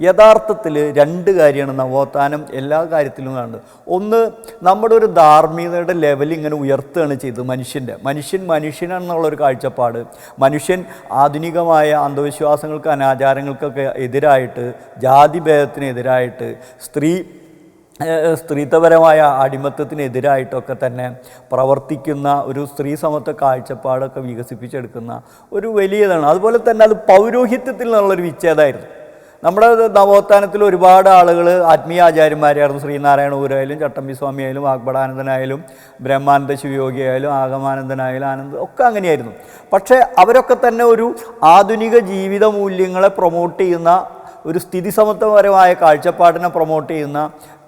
യഥാർത്ഥത്തിൽ രണ്ട് കാര്യമാണ് നവോത്ഥാനം എല്ലാ കാര്യത്തിലും കാണുന്നത്. ഒന്ന്, നമ്മുടെ ഒരു ധാർമ്മികതയുടെ ലെവൽ ഇങ്ങനെ ഉയർത്തുകയാണ് ചെയ്തത്. മനുഷ്യനാണെന്നുള്ളൊരു കാഴ്ചപ്പാട്, മനുഷ്യൻ ആധുനികമായ അന്ധവിശ്വാസങ്ങൾക്ക് അനാചാരങ്ങൾക്കൊക്കെ എതിരായിട്ട്, ജാതിഭേദത്തിനെതിരായിട്ട്, സ്ത്രീത്വപരമായ അടിമത്തത്തിനെതിരായിട്ടൊക്കെ തന്നെ പ്രവർത്തിക്കുന്ന ഒരു സ്ത്രീ സമത്വ കാഴ്ചപ്പാടൊക്കെ വികസിപ്പിച്ചെടുക്കുന്ന ഒരു വലിയതാണ്. അതുപോലെ തന്നെ അത് പൗരോഹിത്യത്തിൽ നിന്നുള്ളൊരു വിച്ഛേദമായിരുന്നു. നമ്മുടെ നവോത്ഥാനത്തിൽ ഒരുപാട് ആളുകൾ ആത്മീയ ആചാര്യന്മാരായിരുന്നു. ശ്രീനാരായണ ഗുരുവായാലും ചട്ടമ്പി സ്വാമിയായാലും വാഗ്ബടാനന്ദനായാലും ബ്രഹ്മാനന്ദ ശിവയോഗിയായാലും ആഗമാനന്ദനായാലും ആനന്ദ ഒക്കെ അങ്ങനെയായിരുന്നു. പക്ഷേ അവരൊക്കെ തന്നെ ഒരു ആധുനിക ജീവിത മൂല്യങ്ങളെ പ്രൊമോട്ട് ചെയ്യുന്ന, ഒരു സ്ഥിതിസമത്വപരമായ കാഴ്ചപ്പാടിനെ പ്രൊമോട്ട് ചെയ്യുന്ന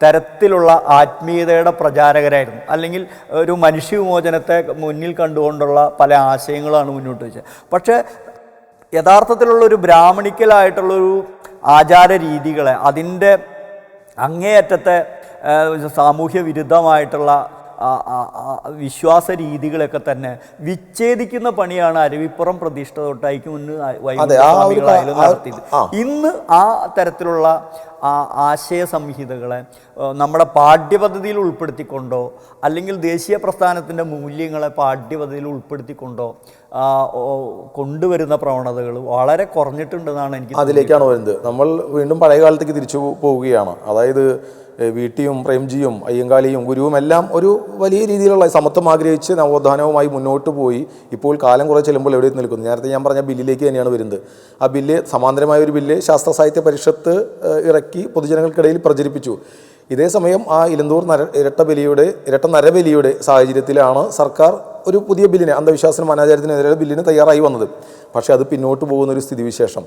തരത്തിലുള്ള ആത്മീയതയുടെ പ്രചാരകരായിരുന്നു. അല്ലെങ്കിൽ ഒരു മനുഷ്യവിമോചനത്തെ മുന്നിൽ കണ്ടുകൊണ്ടുള്ള പല ആശയങ്ങളാണ് മുന്നോട്ട് വെച്ചത്. പക്ഷേ യഥാർത്ഥത്തിലുള്ളൊരു ബ്രാഹ്മണിക്കലായിട്ടുള്ളൊരു ആചാര രീതികളെ, അതിൻ്റെ അങ്ങേയറ്റത്തെ സാമൂഹ്യ വിരുദ്ധമായിട്ടുള്ള വിശ്വാസ രീതികളൊക്കെ തന്നെ വിച്ഛേദിക്കുന്ന പണിയാണ് അരുവിപ്പുറം പ്രതിഷ്ഠ തൊട്ടായിക്ക് മുന്ന് വൈകുന്നേരങ്ങളായാലും നടത്തിയത്. ഇന്ന് ആ തരത്തിലുള്ള ആശയ സംഹിതകളെ നമ്മുടെ പാഠ്യപദ്ധതിയിൽ ഉൾപ്പെടുത്തിക്കൊണ്ടോ അല്ലെങ്കിൽ ദേശീയ പ്രസ്ഥാനത്തിൻ്റെ മൂല്യങ്ങളെ പാഠ്യപദ്ധതിയിൽ ഉൾപ്പെടുത്തിക്കൊണ്ടോ കൊണ്ടുവരുന്ന പ്രവണതകൾ വളരെ കുറഞ്ഞിട്ടുണ്ടെന്നാണ് എനിക്ക്.
അതിലേക്കാണ് വരുന്നത്. നമ്മൾ വീണ്ടും പഴയ കാലത്തേക്ക് തിരിച്ചു പോവുകയാണ്. അതായത് വീട്ടിയും പ്രേംജിയും അയ്യങ്കാളിയും ഗുരുവും എല്ലാം ഒരു വലിയ രീതിയിലുള്ള സമത്വം ആഗ്രഹിച്ച് നവോത്ഥാനവുമായി മുന്നോട്ട് പോയി. ഇപ്പോൾ കാലം കുറേ ചെല്ലുമ്പോൾ എവിടെ നിൽക്കുന്നു? നേരത്തെ ഞാൻ പറഞ്ഞ ബില്ലിലേക്ക് തന്നെയാണ് വരുന്നത്. ആ ബില്ല്, സമാന്തരമായ ഒരു ബില്ല് ശാസ്ത്ര സാഹിത്യ പരിഷത്ത് ഇറക്കി പൊതുജനങ്ങൾക്കിടയിൽ പ്രചരിപ്പിച്ചു. ഇതേ സമയം ആ ഇലന്തൂർ ഇരട്ട നരബലിയുടെ സാഹചര്യത്തിലാണ് സർക്കാർ ഒരു പുതിയ ബില്ലിന്, അന്ധവിശ്വാസത്തിനും അനാചാരത്തിനെതിരെ ബില്ലിന് തയ്യാറായി വന്നത്. പക്ഷേ അത് പിന്നോട്ട് പോകുന്നൊരു സ്ഥിതിവിശേഷം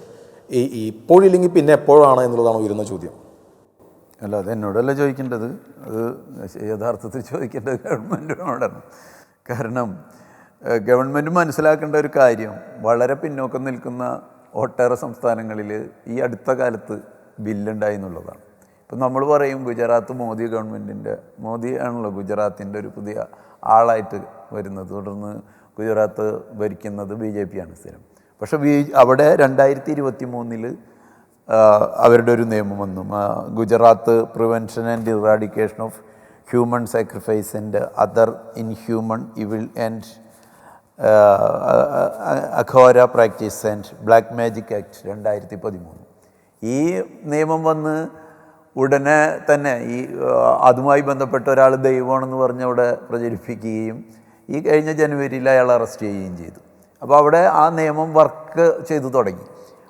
ഇപ്പോഴില്ലെങ്കിൽ പിന്നെ എപ്പോഴാണ് എന്നുള്ളതാണ് ഉയരുന്ന ചോദ്യം.
അല്ല, അത് എന്നോടല്ല ചോദിക്കേണ്ടത്, അത് യഥാർത്ഥത്തിൽ ചോദിക്കേണ്ടത് ഗവൺമെൻറ്റിനോടാണ്. കാരണം ഗവൺമെൻറ് മനസ്സിലാക്കേണ്ട ഒരു കാര്യം, വളരെ പിന്നോക്കം നിൽക്കുന്ന ഒട്ടേറെ സംസ്ഥാനങ്ങളിൽ ഈ അടുത്ത കാലത്ത് ബില്ലുണ്ടായി എന്നുള്ളതാണ്. ഇപ്പം നമ്മൾ പറയും ഗുജറാത്ത് മോദി ആണല്ലോ ഗുജറാത്തിൻ്റെ ഒരു പുതിയ ആളായിട്ട് വരുന്നത്. തുടർന്ന് ഗുജറാത്ത് ഭരിക്കുന്നത് BJP ആണ് സ്ഥിരം. പക്ഷേ അവിടെ 2023 അവരുടെ ഒരു നിയമം വന്നു. Gujarat prevention and eradication of human sacrifice and other inhuman evil and Aghora practice and black magic act 2013. ഈ നിയമം വന്ന് ഉടനെ തന്നെ അതുമായി ബന്ധപ്പെട്ട ഒരാൾ ദൈവമാണെന്ന് പറഞ്ഞ് അവിടെ പ്രചരിപ്പിക്കുകയും ഈ കഴിഞ്ഞ ജനുവരിയിൽ അയാൾ അറസ്റ്റ് ചെയ്യുകയും ചെയ്തു. അപ്പോൾ അവിടെ ആ നിയമം വർക്ക് ചെയ്തു തുടങ്ങി.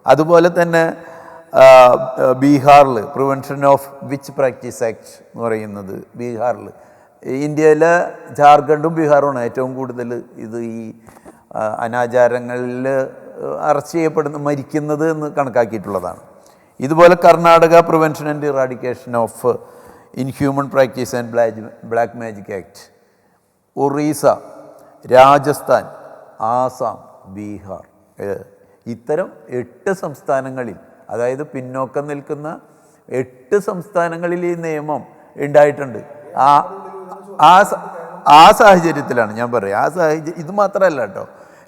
അതുപോലെ തന്നെ ബീഹാറിൽ prevention of which practice act എന്ന് പറയുന്നത് ബീഹാറിൽ, ഇന്ത്യയിലെ ജാർഖണ്ഡും ബീഹാറുമാണ് ഏറ്റവും കൂടുതൽ ഇത് ഈ അനാചാരങ്ങളിൽ അറസ്റ്റ് ചെയ്യപ്പെടുന്ന മരിക്കുന്നത് എന്ന് കണക്കാക്കിയിട്ടുള്ളതാണ്. ഇതുപോലെ Karnataka prevention and eradication of inhuman practice and black magic act, Orissa, Rajasthan, Assam, Bihar, ഇത്തരം 8 സംസ്ഥാനങ്ങളിൽ, അതായത് പിന്നോക്കം നിൽക്കുന്ന 8 സംസ്ഥാനങ്ങളിൽ ഈ നിയമം ഉണ്ടായിട്ടുണ്ട്. ആ സാഹചര്യത്തിലാണ് ഞാൻ പറയുക. ആ സാഹചര്യം ഇത് മാത്രമല്ല കേട്ടോ,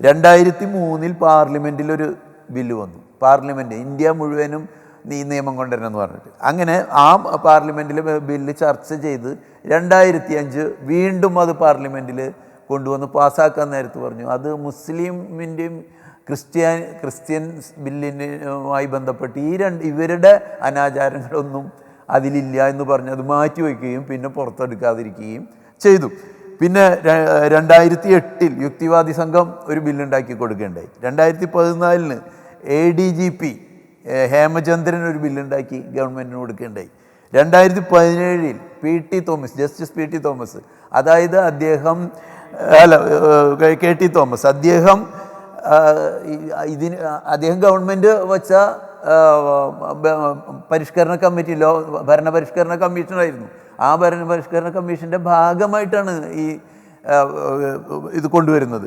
2003 പാർലമെൻറ്റിലൊരു ബില്ല് വന്നു. പാർലമെൻറ്റ് ഇന്ത്യ മുഴുവനും ഈ നിയമം കൊണ്ടുവരണമെന്ന് പറഞ്ഞിട്ട്, അങ്ങനെ ആ പാർലമെൻറ്റിൽ ബില്ല് ചർച്ച ചെയ്ത് 2005 വീണ്ടും അത് പാർലമെൻറ്റിൽ കൊണ്ടുവന്ന് പാസ്സാക്കാൻ നേരത്ത് പറഞ്ഞു അത് മുസ്ലിമിൻ്റെയും ക്രിസ്ത്യൻ ബില്ലിനുമായി ബന്ധപ്പെട്ട് ഇവരുടെ അനാചാരങ്ങളൊന്നും അതിലില്ല എന്ന് പറഞ്ഞ് അത് മാറ്റിവെക്കുകയും പിന്നെ പുറത്തെടുക്കാതിരിക്കുകയും ചെയ്തു. പിന്നെ 2008 യുക്തിവാദി സംഘം ഒരു ബില്ലുണ്ടാക്കി കൊടുക്കുകയുണ്ടായി. 2014 ADGP ഹേമചന്ദ്രൻ ഒരു ബില്ലുണ്ടാക്കി ഗവൺമെൻറ്റിന് കൊടുക്കുകയുണ്ടായി. 2017 PT Thomas, justice PT Thomas, അതായത് അദ്ദേഹം KT തോമസ്, അദ്ദേഹം ഗവൺമെൻറ് വച്ച പരിഷ്കരണ കമ്മിറ്റി, ഭരണപരിഷ്കരണ കമ്മീഷനായിരുന്നു. ആ ഭരണപരിഷ്കരണ കമ്മീഷൻ്റെ ഭാഗമായിട്ടാണ് ഈ ഇത് കൊണ്ടുവരുന്നത്.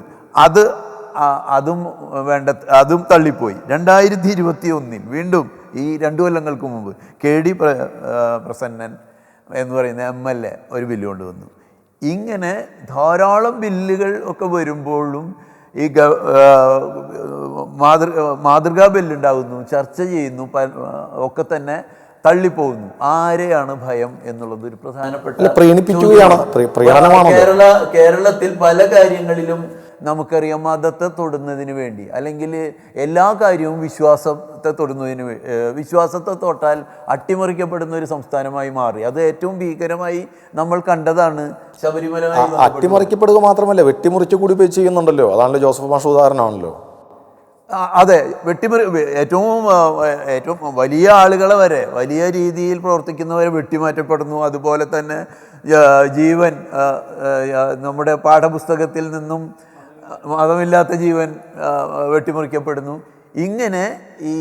അതും തള്ളിപ്പോയി. 2021 വീണ്ടും ഈ 2 കൊല്ലങ്ങൾക്ക് മുമ്പ് KD പ്രസന്നൻ എന്ന് പറയുന്ന MLA ഒരു ബില്ല് കൊണ്ടുവന്നു. ഇങ്ങനെ ധാരാളം ബില്ലുകൾ ഒക്കെ വരുമ്പോഴും ഈ മാതൃകാ ബില്ലുണ്ടാകുന്നു, ചർച്ച ചെയ്യുന്നു, ഒക്കെ തന്നെ തള്ളിപ്പോകുന്നു. ആരെയാണ് ഭയം എന്നുള്ളത് ഒരു പ്രധാനപ്പെട്ട കേരളത്തിൽ പല കാര്യങ്ങളിലും നമുക്കറിയാം. മതത്തെ തൊടുന്നതിന് വേണ്ടി, അല്ലെങ്കിൽ എല്ലാ കാര്യവും വിശ്വാസത്തെ തൊടുന്നതിന് വിശ്വാസത്തെ തൊട്ടാൽ അട്ടിമറിക്കപ്പെടുന്ന ഒരു സംസ്ഥാനമായി മാറി. അത് ഏറ്റവും ഭീകരമായി നമ്മൾ കണ്ടതാണ് ശബരിമല.
അട്ടിമറിക്കപ്പെടുക മാത്രമല്ല, വെട്ടിമുറിച്ച് കൂടി പോയി ചെയ്യുന്നുണ്ടല്ലോ. അതാണല്ലോ ജോസഫ് മാഷ് ഉദാഹരണമാണല്ലോ.
അതെ, ഏറ്റവും വലിയ ആളുകളെ വരെ, വലിയ രീതിയിൽ പ്രവർത്തിക്കുന്നവരെ വെട്ടിമാറ്റപ്പെടുന്നു. അതുപോലെ തന്നെ ജീവൻ, നമ്മുടെ പാഠപുസ്തകത്തിൽ നിന്നും മതമില്ലാത്ത ജീവൻ വെട്ടിമുറിക്കപ്പെടുന്നു. ഇങ്ങനെ ഈ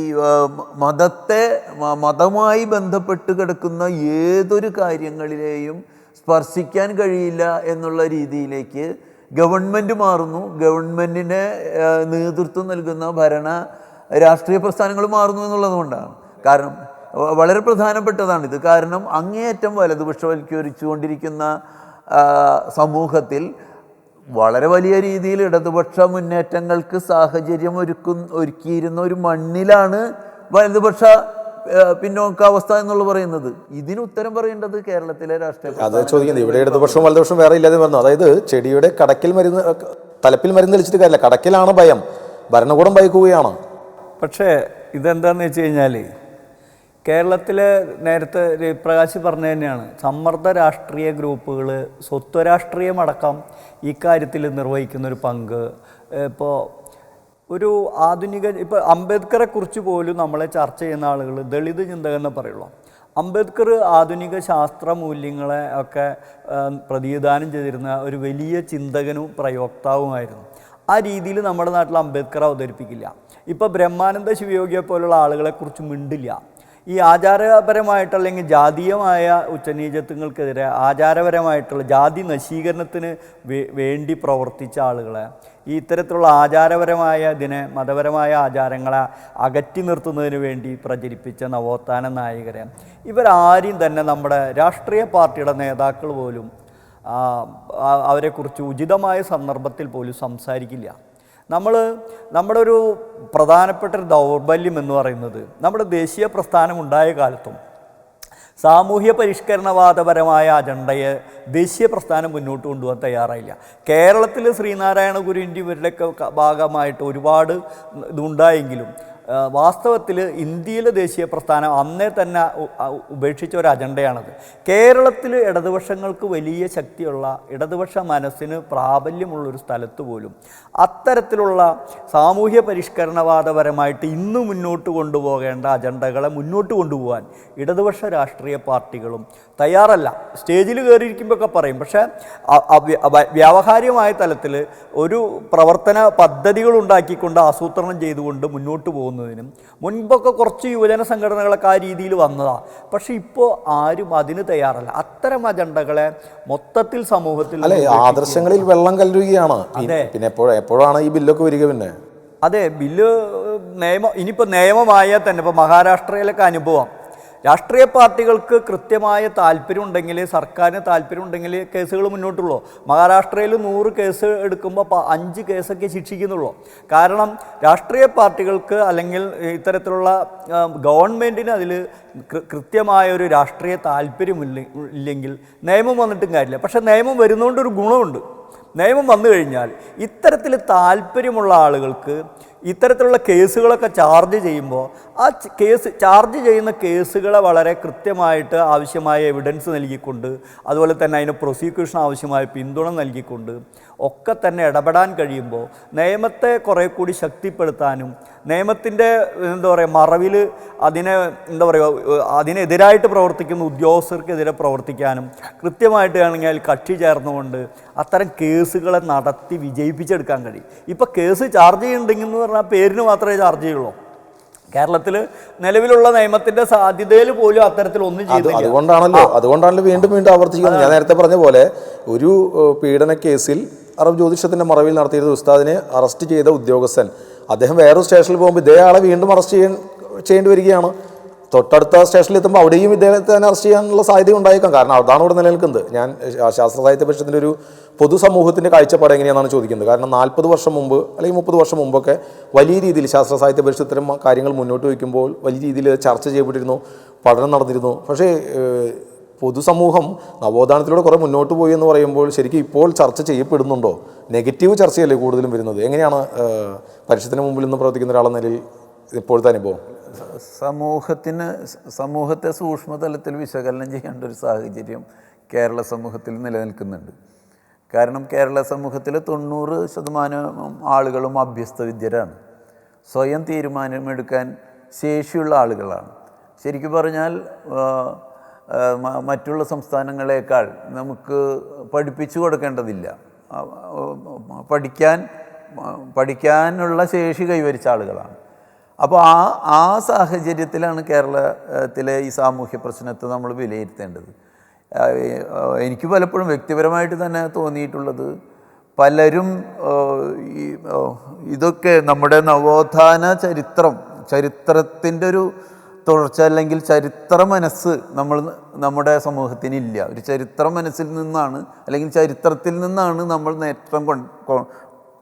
മതവുമായി ബന്ധപ്പെട്ട് കിടക്കുന്ന ഏതൊരു കാര്യങ്ങളിലെയും സ്പർശിക്കാൻ കഴിയില്ല എന്നുള്ള രീതിയിലേക്ക് ഗവൺമെൻറ് മാറുന്നു. ഗവൺമെൻറ്റിന് നേതൃത്വം നൽകുന്ന രാഷ്ട്രീയ പ്രസ്ഥാനങ്ങൾ മാറുന്നു എന്നുള്ളത് കൊണ്ടാണ്. കാരണം വളരെ പ്രധാനപ്പെട്ടതാണിത്. കാരണം അങ്ങേയറ്റം വലതുപക്ഷവൽക്കരിച്ചുകൊണ്ടിരിക്കുന്ന സമൂഹത്തിൽ വളരെ വലിയ രീതിയിൽ ഇടതുപക്ഷ മുന്നേറ്റങ്ങൾക്ക് സാഹചര്യം ഒരുക്കിയിരുന്ന ഒരു മണ്ണിലാണ് വലതുപക്ഷ പിന്നോക്കാവസ്ഥ എന്നുള്ള പറയുന്നത്. ഇതിന് ഉത്തരം പറയേണ്ടത് കേരളത്തിലെ രാഷ്ട്രീയ.
അത് ചോദിക്കുന്നത് ഇവിടെ ഇടതുപക്ഷവും വലതുപക്ഷവും വേറെ ഇല്ലാതെ വന്നു. അതായത് ചെടിയുടെ തലപ്പിൽ മരുന്ന് തെളിച്ചിട്ട് കാര്യമില്ല, കടക്കിലാണ് ഭയം, ഭരണകൂടം ഭയക്കുകയാണ്.
പക്ഷേ ഇതെന്താണെന്ന് വെച്ച് കഴിഞ്ഞാൽ കേരളത്തിലെ നേരത്തെ പ്രകാശ് പറഞ്ഞ തന്നെയാണ്, സമ്മർദ്ദ രാഷ്ട്രീയ ഗ്രൂപ്പുകൾ സ്വത്വരാഷ്ട്രീയമടക്കം ഈ കാര്യത്തിൽ നിർവഹിക്കുന്നൊരു പങ്ക്. ഇപ്പോൾ ഒരു ആധുനിക, ഇപ്പോൾ അംബേദ്കറെ കുറിച്ച് പോലും നമ്മളെ ചർച്ച ചെയ്യുന്ന ആളുകൾ ദളിത് ചിന്തകൻ എന്ന് പറയുള്ളൂ. അംബേദ്കർ ആധുനിക ശാസ്ത്ര മൂല്യങ്ങളെ ഒക്കെ പ്രതിനിധാനം ചെയ്തിരുന്ന ഒരു വലിയ ചിന്തകനും പ്രയോക്താവുമായിരുന്നു. ആ രീതിയിൽ നമ്മുടെ നാട്ടിൽ അംബേദ്കർ അവതരിപ്പിക്കില്ല. ഇപ്പോൾ ബ്രഹ്മാനന്ദ ശിവയോഗിയെ പോലുള്ള ആളുകളെക്കുറിച്ച് മിണ്ടില്ല. ഈ ആചാരപരമായിട്ട് അല്ലെങ്കിൽ ജാതീയമായ ഉച്ചനീചത്വങ്ങൾക്കെതിരെ ആചാരപരമായിട്ടുള്ള ജാതി നശീകരണത്തിന് വേണ്ടി പ്രവർത്തിച്ച ആളുകളെ, ഈ ഇത്തരത്തിലുള്ള ആചാരപരമായ മതപരമായ ആചാരങ്ങളെ അകറ്റി നിർത്തുന്നതിന് വേണ്ടി പ്രചരിപ്പിച്ച നവോത്ഥാന നായകരെ, ഇവരാരും തന്നെ നമ്മുടെ രാഷ്ട്രീയ പാർട്ടിയുടെ നേതാക്കൾ പോലും അവരെക്കുറിച്ച് ഉചിതമായ സന്ദർഭത്തിൽ പോലും സംസാരിക്കില്ല. നമ്മുടെ ഒരു പ്രധാനപ്പെട്ട ഒരു ദൗർബല്യം എന്ന് പറയുന്നത്, നമ്മുടെ ദേശീയ പ്രസ്ഥാനം ഉണ്ടായ കാലത്തും സാമൂഹ്യ പരിഷ്കരണവാദപരമായ അജണ്ടയെ ദേശീയ പ്രസ്ഥാനം മുന്നോട്ട് കൊണ്ടുപോകാൻ തയ്യാറായില്ല. കേരളത്തിൽ ശ്രീനാരായണ ഗുരുവിൻ്റെ ഇവരുടെയൊക്കെ ഭാഗമായിട്ട് ഒരുപാട് ഇതുണ്ടായെങ്കിലും വാസ്തവത്തിൽ ഇന്ത്യയിലെ ദേശീയ പ്രസ്ഥാനം അന്നേ തന്നെ ഉപേക്ഷിച്ച ഒരു അജണ്ടയാണത്. കേരളത്തിൽ ഇടതുപക്ഷങ്ങൾക്ക് വലിയ ശക്തിയുള്ള ഇടതുപക്ഷ മനസ്സിന് പ്രാബല്യമുള്ളൊരു സ്ഥലത്ത് പോലും അത്തരത്തിലുള്ള സാമൂഹ്യ പരിഷ്കരണവാദപരമായിട്ട് ഇന്ന് മുന്നോട്ട് കൊണ്ടുപോകേണ്ട അജണ്ടകളെ മുന്നോട്ട് കൊണ്ടുപോകാൻ ഇടതുപക്ഷ രാഷ്ട്രീയ പാർട്ടികളും തയ്യാറല്ല. സ്റ്റേജിൽ കയറിയിരിക്കുമ്പോഴൊക്കെ പറയും, പക്ഷേ വ്യാവഹാരികമായ തലത്തിൽ ഒരു പ്രവർത്തന പദ്ധതികൾ ഉണ്ടാക്കിക്കൊണ്ട് ആസൂത്രണം ചെയ്തുകൊണ്ട് മുന്നോട്ട് പോകുന്നതിനും മുൻപൊക്കെ കുറച്ച് യുവജന സംഘടനകളൊക്കെ ആ രീതിയിൽ വന്നതാണ്. പക്ഷേ ഇപ്പോൾ ആരും അതിന് തയ്യാറല്ല. അത്തരം അജണ്ടകളെ മൊത്തത്തിൽ സമൂഹത്തിൽ
ആദർശങ്ങളിൽ വെള്ളം കല്ലുകയാണ്. പിന്നെ എപ്പോഴാണ് ഈ ബില്ലൊക്കെ വരിക? പിന്നെ
അതെ, ബില്ല് ഇനിയിപ്പോൾ നിയമമായാൽ തന്നെ ഇപ്പോൾ മഹാരാഷ്ട്രയിലൊക്കെ അനുഭവം, രാഷ്ട്രീയ പാർട്ടികൾക്ക് കൃത്യമായ താല്പര്യമുണ്ടെങ്കിൽ, സർക്കാരിന് താല്പര്യമുണ്ടെങ്കിൽ കേസുകൾ മുന്നോട്ടുള്ളൂ. മഹാരാഷ്ട്രയിൽ 100 കേസ് എടുക്കുമ്പോൾ 5 കേസൊക്കെ ശിക്ഷിക്കുന്നുള്ളൂ. കാരണം രാഷ്ട്രീയ പാർട്ടികൾക്ക് അല്ലെങ്കിൽ ഇത്തരത്തിലുള്ള ഗവൺമെൻറ്റിന് അതിൽ കൃത്യമായൊരു രാഷ്ട്രീയ താല്പര്യമില്ലെങ്കിൽ നിയമം വന്നിട്ടും കാര്യമില്ല. പക്ഷേ നിയമം വരുന്നതുകൊണ്ടൊരു ഗുണമുണ്ട്. നിയമം വന്നു കഴിഞ്ഞാൽ ഇത്തരത്തിൽ താല്പര്യമുള്ള ആളുകൾക്ക് ഇത്തരത്തിലുള്ള കേസുകളൊക്കെ ചാർജ് ചെയ്യുമ്പോൾ ആ ചാർജ് ചെയ്യുന്ന കേസുകളെ വളരെ കൃത്യമായിട്ട് ആവശ്യമായ എവിഡൻസ് നൽകിക്കൊണ്ട്, അതുപോലെ തന്നെ അതിന് പ്രോസിക്യൂഷൻ ആവശ്യമായ പിന്തുണ നൽകിക്കൊണ്ട് ഒക്കെ തന്നെ ഇടപെടാൻ കഴിയുമ്പോൾ നിയമത്തെ കുറേ കൂടി ശക്തിപ്പെടുത്താനും നിയമത്തിൻ്റെ മറവിൽ അതിനെതിരായിട്ട് പ്രവർത്തിക്കുന്ന ഉദ്യോഗസ്ഥർക്കെതിരെ പ്രവർത്തിക്കാനും കൃത്യമായിട്ട് ആണെങ്കിൽ കക്ഷി ചേർന്നുകൊണ്ട് അത്തരം കേസുകളെ നടത്തി വിജയിപ്പിച്ചെടുക്കാൻ കഴിയും. ഇപ്പോൾ കേസ് ചാർജ് ചെയ്യുന്നുണ്ടെങ്കിൽ എന്ന് പറഞ്ഞാൽ പേരിന് മാത്രമേ ചാർജ് ചെയ്യുള്ളൂ. കേരളത്തിൽ നിലവിലുള്ള നിയമത്തിന്റെ സാധ്യതയിൽ പോലും അത്തരത്തിലൊന്നും ചെയ്തില്ല.
അതുകൊണ്ടാണല്ലോ വീണ്ടും ആവർത്തിക്കുന്നത്. ഞാൻ നേരത്തെ പറഞ്ഞ പോലെ ഒരു പീഡന കേസിൽ അറബ് ജ്യോതിഷത്തിന്റെ മറവിൽ നടത്തിയിരുന്ന ഉസ്താദിനെ അറസ്റ്റ് ചെയ്ത ഉദ്യോഗസ്ഥൻ അദ്ദേഹം വേറൊരു സ്റ്റേഷനിൽ പോകുമ്പോൾ ഇതേ ആളെ വീണ്ടും അറസ്റ്റ് ചെയ്യേണ്ടി വരികയാണ്. തൊട്ടടുത്ത സ്റ്റേഷനിൽ എത്തുമ്പോൾ അവിടെയും ഇദ്ദേഹത്തെ തന്നെ അറസ്റ്റ് ചെയ്യാനുള്ള സാധ്യത ഉണ്ടായേക്കാം. കാരണം അതാണ് ഇവിടെ നിലനിൽക്കുന്നത്. ഞാൻ ശാസ്ത്ര സാഹിത്യ പരിഷത്തിൻ്റെ ഒരു പൊതുസമൂഹത്തിൻ്റെ കാഴ്ചപ്പാട് എങ്ങനെയാണെന്നാണ് ചോദിക്കുന്നത്. കാരണം 40 വർഷം മുമ്പ് അല്ലെങ്കിൽ 30 വർഷം മുമ്പൊക്കെ വലിയ രീതിയിൽ ശാസ്ത്ര സാഹിത്യ പരിഷത്ത് ഇത്തരം കാര്യങ്ങൾ മുന്നോട്ട് വയ്ക്കുമ്പോൾ വലിയ രീതിയിൽ ചർച്ച ചെയ്യപ്പെട്ടിരുന്നു, പഠനം നടന്നിരുന്നു. പക്ഷേ പൊതുസമൂഹം നവോത്ഥാനത്തിലൂടെ കുറേ മുന്നോട്ട് പോയി എന്ന് പറയുമ്പോൾ ശരിക്കും ഇപ്പോൾ ചർച്ച ചെയ്യപ്പെടുന്നുണ്ടോ? നെഗറ്റീവ് ചർച്ചയല്ലേ കൂടുതലും വരുന്നത്? എങ്ങനെയാണ് പരിഷത്തിന് മുമ്പിൽ നിന്ന് പ്രവർത്തിക്കുന്ന ഒരാളെന്ന നിലയിൽ ഇപ്പോഴത്തെ അനുഭവം?
സമൂഹത്തെ സൂക്ഷ്മതലത്തിൽ വിശകലനം ചെയ്യേണ്ട ഒരു സാഹചര്യം കേരള സമൂഹത്തിൽ നിലനിൽക്കുന്നുണ്ട്. കാരണം കേരള സമൂഹത്തിലെ 90% ആളുകളും അഭ്യസ്തവിദ്യരാണ്. സ്വയം തീരുമാനമെടുക്കാൻ ശേഷിയുള്ള ആളുകളാണ്. ശരിക്കും പറഞ്ഞാൽ മറ്റുള്ള സംസ്ഥാനങ്ങളെക്കാൾ നമുക്ക് പഠിപ്പിച്ചു കൊടുക്കേണ്ടതില്ല. പഠിക്കാനുള്ള ശേഷി കൈവരിച്ച ആളുകളാണ്. അപ്പോൾ ആ സാഹചര്യത്തിലാണ് കേരളത്തിലെ ഈ സാമൂഹ്യ പ്രശ്നത്തെ നമ്മൾ വിലയിരുത്തേണ്ടത്. എനിക്ക് പലപ്പോഴും വ്യക്തിപരമായിട്ട് തന്നെ തോന്നിയിട്ടുള്ളത്, പലരും ഇതൊക്കെ നമ്മുടെ നവോത്ഥാന ചരിത്രത്തിൻ്റെ ഒരു തുടർച്ച അല്ലെങ്കിൽ ചരിത്ര മനസ്സ് നമ്മുടെ സമൂഹത്തിനില്ല. ഒരു ചരിത്ര മനസ്സിൽ നിന്നാണ് അല്ലെങ്കിൽ ചരിത്രത്തിൽ നിന്നാണ് നമ്മൾ നേട്ടം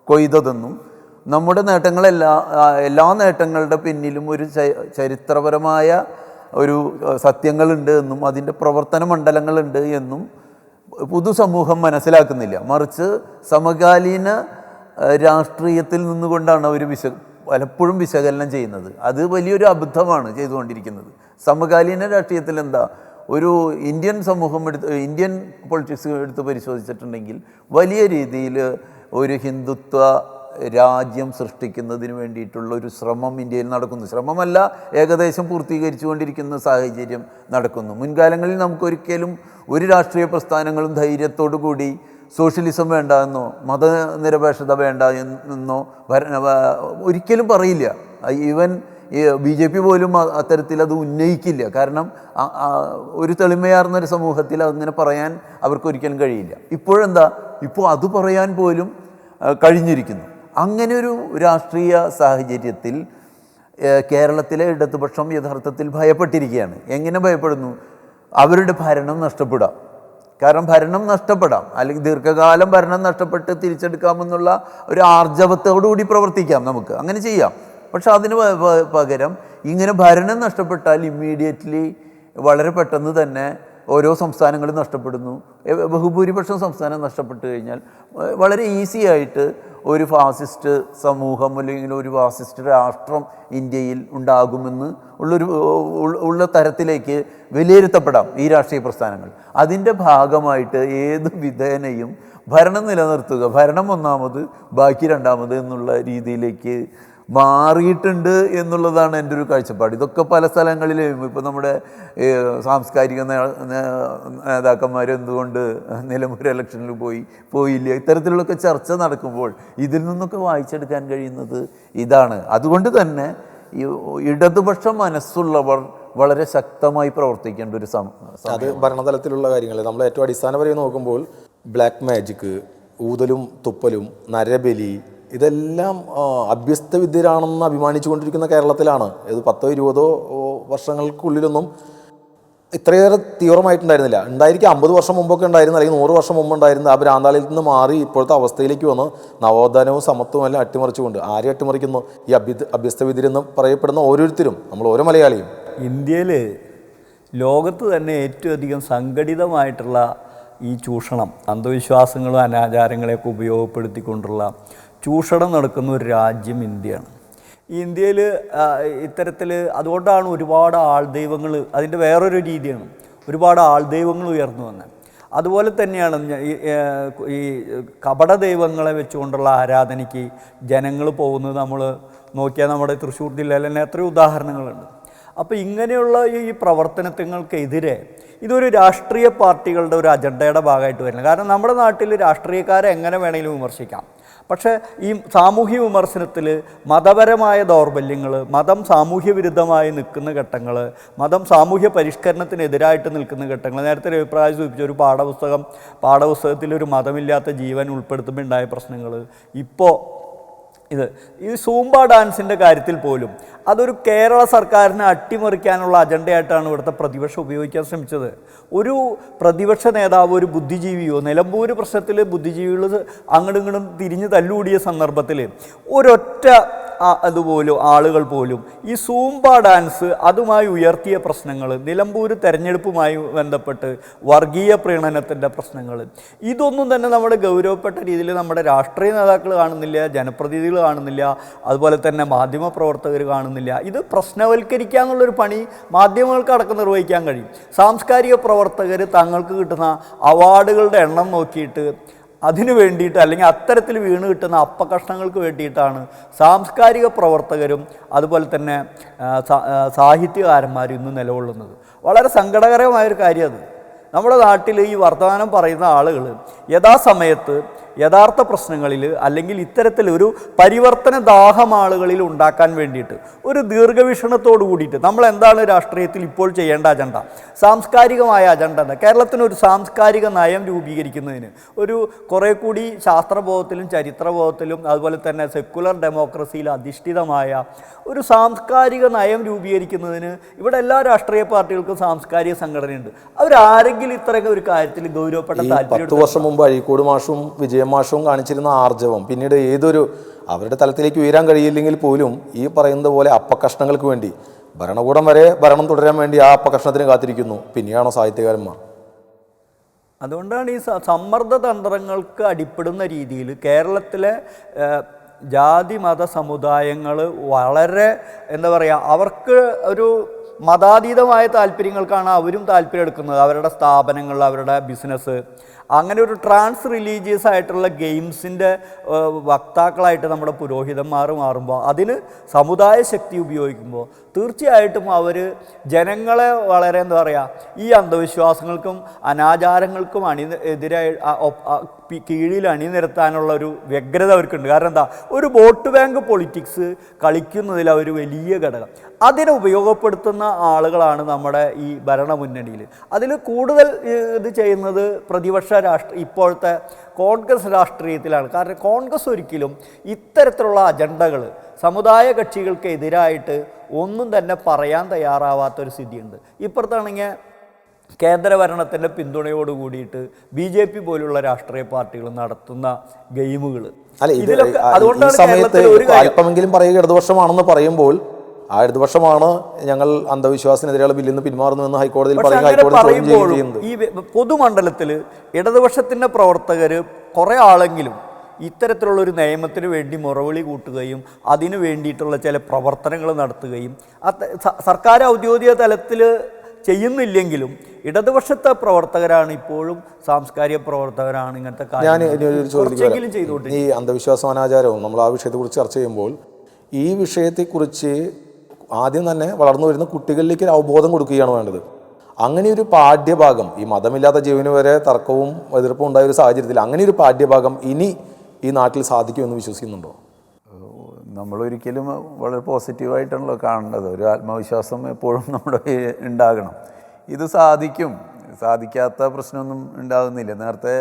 കൊയ്തതെന്നും നമ്മുടെ എല്ലാ നേട്ടങ്ങളുടെ പിന്നിലും ഒരു ചരിത്രപരമായ ഒരു സത്യങ്ങളുണ്ട് എന്നും അതിൻ്റെ പ്രവർത്തന മണ്ഡലങ്ങളുണ്ട് എന്നും പൊതുസമൂഹം മനസ്സിലാക്കുന്നില്ല. മറിച്ച് സമകാലീന രാഷ്ട്രീയത്തിൽ നിന്നുകൊണ്ടാണ് അവർ പലപ്പോഴും വിശകലനം ചെയ്യുന്നത്. അത് വലിയൊരു അബദ്ധമാണ് ചെയ്തുകൊണ്ടിരിക്കുന്നത്. സമകാലീന രാഷ്ട്രീയത്തിൽ എന്താ, ഒരു ഇന്ത്യൻ സമൂഹം ഇന്ത്യൻ പൊളിറ്റിക്സ് എടുത്ത് പരിശോധിച്ചിട്ടുണ്ടെങ്കിൽ വലിയ രീതിയിൽ ഒരു ഹിന്ദുത്വ രാജ്യം സൃഷ്ടിക്കുന്നതിന് വേണ്ടിയിട്ടുള്ള ഒരു ശ്രമം ഇന്ത്യയിൽ നടക്കുന്നു. ശ്രമമല്ല, ഏകദേശം പൂർത്തീകരിച്ചു കൊണ്ടിരിക്കുന്ന സാഹചര്യം നടക്കുന്നു. മുൻകാലങ്ങളിൽ നമുക്കൊരിക്കലും ഒരു രാഷ്ട്രീയ പ്രസ്ഥാനങ്ങളും ധൈര്യത്തോടു കൂടി സോഷ്യലിസം വേണ്ട എന്നോ മതനിരപേക്ഷത വേണ്ട എന്നോ ഒരിക്കലും പറയില്ല. ഈവൻ BJP പോലും അത്തരത്തിൽ അത് ഉന്നയിക്കില്ല. കാരണം ഒരു തെളിമയാർന്നൊരു സമൂഹത്തിൽ അങ്ങനെ പറയാൻ അവർക്കൊരിക്കലും കഴിയില്ല. ഇപ്പോൾ അത് പറയാൻ പോലും കഴിഞ്ഞിരിക്കുന്നു. അങ്ങനെ ഒരു രാഷ്ട്രീയ സാഹചര്യത്തിൽ കേരളത്തിലെ ഇടതുപക്ഷം യഥാർത്ഥത്തിൽ ഭയപ്പെട്ടിരിക്കുകയാണ്. എങ്ങനെ ഭയപ്പെടുന്നു? അവരുടെ ഭരണം നഷ്ടപ്പെടാം. കാരണം ഭരണം നഷ്ടപ്പെടാം, അല്ലെങ്കിൽ ദീർഘകാലം ഭരണം നഷ്ടപ്പെട്ട് തിരിച്ചെടുക്കാമെന്നുള്ള ഒരു ആർജവത്തോടുകൂടി പ്രവർത്തിക്കാം, നമുക്ക് അങ്ങനെ ചെയ്യാം. പക്ഷെ അതിന് പകരം ഇങ്ങനെ ഭരണം നഷ്ടപ്പെട്ടാൽ ഇമ്മീഡിയറ്റ്ലി വളരെ പെട്ടെന്ന് തന്നെ ഓരോ സംസ്ഥാനങ്ങളും നഷ്ടപ്പെടുന്നു. ബഹുഭൂരിപക്ഷം സംസ്ഥാനം നഷ്ടപ്പെട്ടു കഴിഞ്ഞാൽ വളരെ ഈസി ആയിട്ട് ഒരു ഫാസിസ്റ്റ് സമൂഹം അല്ലെങ്കിൽ ഒരു ഫാസിസ്റ്റ് രാഷ്ട്രം ഇന്ത്യയിൽ ഉണ്ടാകുമെന്ന് ഉള്ള തരത്തിലേക്ക് വിലയിരുത്തപ്പെടാം ഈ രാഷ്ട്രീയ പ്രസ്ഥാനങ്ങൾ. അതിൻ്റെ ഭാഗമായിട്ട് ഏത് വിധേനയും ഭരണം നിലനിർത്തുക, ഭരണം ഒന്നാമത് ബാക്കി രണ്ടാമത് എന്നുള്ള രീതിയിലേക്ക് മാറിയിട്ടുണ്ട് എന്നുള്ളതാണ് എൻ്റെ ഒരു കാഴ്ചപ്പാട്. ഇതൊക്കെ പല സ്ഥലങ്ങളിലും ഇപ്പോൾ നമ്മുടെ സാംസ്കാരിക നേതാക്കന്മാർ എന്തുകൊണ്ട് നിലമ്പൂർ ഇലക്ഷനിൽ പോയില്ല, ഇത്തരത്തിലുള്ളൊക്കെ ചർച്ച നടക്കുമ്പോൾ ഇതിൽ നിന്നൊക്കെ വായിച്ചെടുക്കാൻ കഴിയുന്നത് ഇതാണ്. അതുകൊണ്ട് തന്നെ ഈ ഇടതുപക്ഷ മനസ്സുള്ളവർ വളരെ ശക്തമായി പ്രവർത്തിക്കേണ്ട ഒരു
അത് ഭരണതലത്തിലുള്ള കാര്യങ്ങൾ നമ്മൾ ഏറ്റവും അടിസ്ഥാനപരമായി നോക്കുമ്പോൾ ബ്ലാക്ക് മാജിക്, ഊതലും തുപ്പലും, നരബലി, ഇതെല്ലാം അഭ്യസ്ത വിദ്യരാണെന്ന് അഭിമാനിച്ചുകൊണ്ടിരിക്കുന്ന കേരളത്തിലാണ്. ഇത് 10-20 വർഷങ്ങൾക്കുള്ളിലൊന്നും ഇത്രയേറെ തീവ്രമായിട്ടുണ്ടായിരുന്നില്ല. ഉണ്ടായിരിക്കും 50 വർഷം മുമ്പൊക്കെ ഉണ്ടായിരുന്നു, അല്ലെങ്കിൽ 100 വർഷം മുമ്പ് ഉണ്ടായിരുന്നു. ആ ഭ്രാന്താളിൽ നിന്ന് മാറി ഇപ്പോഴത്തെ അവസ്ഥയിലേക്ക് വന്ന് നവോത്ഥാനവും സമത്വവും എല്ലാം അട്ടിമറിച്ചുകൊണ്ട് ആരെ അട്ടിമറിക്കുന്നു? ഈ അഭ്യസ്ത വിദ്യരെന്ന് പറയപ്പെടുന്ന ഓരോരുത്തരും, നമ്മൾ ഓരോ മലയാളിയും.
ഇന്ത്യയിൽ ലോകത്ത് തന്നെ ഏറ്റവും അധികം സംഘടിതമായിട്ടുള്ള ഈ ചൂഷണം, അന്ധവിശ്വാസങ്ങളും അനാചാരങ്ങളെയൊക്കെ ഉപയോഗപ്പെടുത്തിക്കൊണ്ടുള്ള ചൂഷണം നടക്കുന്ന ഒരു രാജ്യം ഇന്ത്യയാണ്. ഈ ഇന്ത്യയിൽ ഇത്തരത്തിൽ അതുകൊണ്ടാണ് ഒരുപാട് ആൾദൈവങ്ങൾ, അതിൻ്റെ വേറൊരു രീതിയാണ്, ഒരുപാട് ആൾദൈവങ്ങൾ ഉയർന്നു വന്നത്. അതുപോലെ തന്നെയാണ് ഈ കപട ദൈവങ്ങളെ വെച്ചുകൊണ്ടുള്ള ആരാധനയ്ക്ക് ജനങ്ങൾ പോകുന്നത്. നമ്മൾ നോക്കിയാൽ നമ്മുടെ തൃശ്ശൂർ ജില്ലയിൽ തന്നെ എത്രയോ ഉദാഹരണങ്ങളുണ്ട്. അപ്പോൾ ഇങ്ങനെയുള്ള ഈ പ്രവർത്തനങ്ങൾക്കെതിരെ ഇതൊരു രാഷ്ട്രീയ പാർട്ടികളുടെ ഒരു അജണ്ടയുടെ ഭാഗമായിട്ട് വരുന്നത്. കാരണം നമ്മുടെ നാട്ടിൽ രാഷ്ട്രീയക്കാരെ എങ്ങനെ വേണമെങ്കിലും വിമർശിക്കാം. പക്ഷേ ഈ സാമൂഹ്യ വിമർശനത്തിൽ മതപരമായ ദൗർബല്യങ്ങൾ, മതം സാമൂഹ്യ വിരുദ്ധമായി നിൽക്കുന്ന ഘട്ടങ്ങൾ, മതം സാമൂഹ്യ പരിഷ്കരണത്തിനെതിരായിട്ട് നിൽക്കുന്ന ഘട്ടങ്ങൾ, നേരത്തെ ഒരു അഭിപ്രായം സൂചിപ്പിച്ച ഒരു പാഠപുസ്തകത്തിൽ ഒരു മതമില്ലാത്ത ജീവൻ ഉൾപ്പെടുത്തുമ്പോൾ ഉണ്ടായ പ്രശ്നങ്ങൾ, ഇപ്പോൾ ഈ സൂംബ ഡാൻസിൻ്റെ കാര്യത്തിൽ പോലും അതൊരു കേരള സർക്കാരിനെ അട്ടിമറിക്കാനുള്ള അജണ്ടയായിട്ടാണ് ഇവിടുത്തെ പ്രതിപക്ഷം ഉപയോഗിക്കാൻ ശ്രമിച്ചത്. ഒരു പ്രതിപക്ഷ നേതാവ്, ഒരു ബുദ്ധിജീവിയോ, നിലമ്പൂർ പ്രശ്നത്തിൽ ബുദ്ധിജീവികൾ അങ്ങോട്ടും ഇങ്ങോട്ടും തിരിഞ്ഞ് തല്ലുകൂടിയ സന്ദർഭത്തിൽ ഒരൊറ്റ അതുപോലും ആളുകൾ പോലും ഈ സൂംബ ഡാൻസ് അതുമായി ഉയർത്തിയ പ്രശ്നങ്ങൾ, നിലമ്പൂർ തെരഞ്ഞെടുപ്പുമായി ബന്ധപ്പെട്ട് വർഗീയ പ്രീണനത്തിൻ്റെ പ്രശ്നങ്ങൾ, ഇതൊന്നും തന്നെ നമ്മുടെ ഗൗരവപ്പെട്ട രീതിയിൽ നമ്മുടെ രാഷ്ട്രീയ നേതാക്കൾ കാണുന്നില്ല, ജനപ്രതിനിധികൾ കാണുന്നില്ല, അതുപോലെ തന്നെ മാധ്യമപ്രവർത്തകർ കാണുന്നില്ല. ഇത് പ്രശ്നവൽക്കരിക്കുക എന്നുള്ളൊരു പണി മാധ്യമങ്ങൾക്ക് അടക്കം നിർവഹിക്കാൻ കഴിയും. സാംസ്കാരിക പ്രവർത്തകർ തങ്ങൾക്ക് കിട്ടുന്ന അവാർഡുകളുടെ എണ്ണം നോക്കിയിട്ട് അതിനു വേണ്ടിയിട്ട്, അല്ലെങ്കിൽ അത്തരത്തിൽ വീണ് കിട്ടുന്ന അപ്പകഷ്ണങ്ങൾക്ക് വേണ്ടിയിട്ടാണ് സാംസ്കാരിക പ്രവർത്തകരും അതുപോലെ തന്നെ സാഹിത്യകാരന്മാരും ഇന്ന് നിലകൊള്ളുന്നത്. വളരെ സങ്കടകരമായൊരു കാര്യം അത്. നമ്മുടെ നാട്ടിൽ ഈ വർത്തമാനം പറയുന്ന ആളുകൾ യഥാസമയത്ത് യഥാർത്ഥ പ്രശ്നങ്ങളിൽ അല്ലെങ്കിൽ ഇത്തരത്തിൽ ഒരു പരിവർത്തന ദാഹം ആളുകളിൽ ഉണ്ടാക്കാൻ വേണ്ടിയിട്ട് ഒരു ദീർഘവീക്ഷണത്തോട് കൂടിയിട്ട് നമ്മൾ എന്താണ് രാഷ്ട്രീയത്തിൽ ഇപ്പോൾ ചെയ്യേണ്ട അജണ്ട, സാംസ്കാരികമായ അജണ്ട. കേരളത്തിനൊരു സാംസ്കാരിക നയം രൂപീകരിക്കുന്നതിന് ഒരു കുറേ കൂടി ശാസ്ത്രബോധത്തിലും ചരിത്രബോധത്തിലും അതുപോലെ തന്നെ സെക്കുലർ ഡെമോക്രസിയിൽ അധിഷ്ഠിതമായ ഒരു സാംസ്കാരിക നയം രൂപീകരിക്കുന്നതിന് ഇവിടെ എല്ലാ രാഷ്ട്രീയ പാർട്ടികൾക്കും സാംസ്കാരിക സംഘടനയുണ്ട്. അവരാരെങ്കിലും ഇത്രയൊക്കെ ഒരു കാര്യത്തിൽ ഗൗരവപ്പെട്ട താല്പര്യം
10 വർഷം മുമ്പ് അഴീക്കോട് മാഷും വിജയമാഷവും കാണിച്ചിരുന്ന ആർജവം പിന്നീട് അവരുടെ തലത്തിലേക്ക് ഉയരാൻ കഴിയില്ലെങ്കിൽ പോലും ഈ പറയുന്നത് പോലെ അപ്പകഷ്ണങ്ങൾക്ക് വേണ്ടി ഭരണകൂടം വരെ ഭരണം തുടരാൻ വേണ്ടി ആ അപ്പകഷ്ണത്തിന് കാത്തിരിക്കുന്നു. പിന്നെയാണോ സാഹിത്യകാരന്മാർ?
അതുകൊണ്ടാണ് ഈ സമ്മർദ്ദ തന്ത്രങ്ങൾക്ക് അടിപ്പെടുന്ന രീതിയിൽ കേരളത്തിലെ ജാതി മത സമുദായങ്ങൾ വളരെ അവർക്ക് ഒരു മതാതീതമായ താല്പര്യങ്ങൾക്കാണ് അവരും താല്പര്യം എടുക്കുന്നത്. അവരുടെ സ്ഥാപനങ്ങൾ, അവരുടെ ബിസിനസ്, അങ്ങനെ ഒരു ട്രാൻസ് റിലീജിയസ് ആയിട്ടുള്ള ഗെയിംസിൻ്റെ വക്താക്കളായിട്ട് നമ്മുടെ പുരോഹിതന്മാർ മാറുമ്പോൾ, അതിന് സമുദായ ശക്തി ഉപയോഗിക്കുമ്പോൾ തീർച്ചയായിട്ടും അവർ ജനങ്ങളെ വളരെ ഈ അന്ധവിശ്വാസങ്ങൾക്കും അനാചാരങ്ങൾക്കും എതിരായി കീഴിൽ അണിനിരത്താനുള്ള ഒരു വ്യഗ്രത അവർക്കുണ്ട്. കാരണം ഒരു വോട്ട് ബാങ്ക് പൊളിറ്റിക്സ് കളിക്കുന്നതിൽ അവർ വലിയ ഘടകം. അതിനെ ഉപയോഗപ്പെടുത്തുന്ന ആളുകളാണ് നമ്മുടെ ഈ ഭരണമുന്നണിയിൽ. അതിൽ കൂടുതൽ ഇത് ചെയ്യുന്നത് പ്രതിപക്ഷ ഇപ്പോഴത്തെ കോൺഗ്രസ് രാഷ്ട്രീയത്തിലാണ്. കാരണം കോൺഗ്രസ് ഒരിക്കലും ഇത്തരത്തിലുള്ള അജണ്ടകൾ സമുദായ കക്ഷികൾക്ക് എതിരായിട്ട് ഒന്നും തന്നെ പറയാൻ തയ്യാറാവാത്തൊരു സ്ഥിതിയുണ്ട്. ഇപ്പുറത്താണെങ്കിൽ കേന്ദ്രഭരണത്തിൻ്റെ പിന്തുണയോട് കൂടിയിട്ട് BJP പോലുള്ള രാഷ്ട്രീയ പാർട്ടികൾ നടത്തുന്ന ഗെയിമുകൾ,
അല്പമെങ്കിലും പറയുക ഇടതുപക്ഷമാണെന്ന് പറയുമ്പോൾ ആ ഇടതുപക്ഷമാണ് ഞങ്ങൾ അന്ധവിശ്വാസത്തിനെതിരെയുള്ള ബില്ലിൽ നിന്ന് പിന്മാറുന്നുവെന്ന് ഹൈക്കോടതിയിൽ
പക്ഷെ
പറയുന്നത്.
അങ്ങനെ
ഹൈക്കോടതി ചോദ്യം
പറയുമ്പോഴും
ചെയ്യുന്നത്
ഈ പൊതുമണ്ഡലത്തിൽ ഇടതുപക്ഷത്തിൻ്റെ പ്രവർത്തകർ കുറേ ആളെങ്കിലും ഇത്തരത്തിലുള്ളൊരു നിയമത്തിന് വേണ്ടി മുറവിളി കൂട്ടുകയും അതിനു വേണ്ടിയിട്ടുള്ള ചില പ്രവർത്തനങ്ങൾ നടത്തുകയും സർക്കാർ ഔദ്യോഗിക തലത്തിൽ ചെയ്യുന്നില്ലെങ്കിലും ഇടതുപക്ഷത്തെ പ്രവർത്തകരാണ് ഇപ്പോഴും സാംസ്കാരിക പ്രവർത്തകരാണ് ഇങ്ങനത്തെ കുറച്ചെങ്കിലും ചെയ്തുകൊണ്ട്
ഈ അന്ധവിശ്വാസം അനാചാരവും നമ്മൾ ആ വിഷയത്തെക്കുറിച്ച് ചർച്ച ചെയ്യുമ്പോൾ ഈ വിഷയത്തെക്കുറിച്ച് ആദ്യം തന്നെ വളർന്നു വരുന്ന കുട്ടികളിലേക്ക് ഒരു അവബോധം കൊടുക്കുകയാണ് വേണ്ടത്. അങ്ങനെ ഒരു പാഠ്യഭാഗം, ഈ മതമില്ലാത്ത ജീവന് വരെ തർക്കവും എതിർപ്പും ഉണ്ടായ ഒരു സാഹചര്യത്തിൽ അങ്ങനെ ഒരു പാഠ്യഭാഗം ഇനി ഈ നാട്ടിൽ സാധിക്കുമെന്ന് വിശ്വസിക്കുന്നുണ്ടോ?
നമ്മളൊരിക്കലും വളരെ പോസിറ്റീവായിട്ടാണല്ലോ കാണേണ്ടത്. ഒരു ആത്മവിശ്വാസം എപ്പോഴും നമ്മുടെ ഉണ്ടാകണം. ഇത് സാധിക്കും, സാധിക്കാത്ത പ്രശ്നമൊന്നും ഉണ്ടാകുന്നില്ല. നേരത്തെ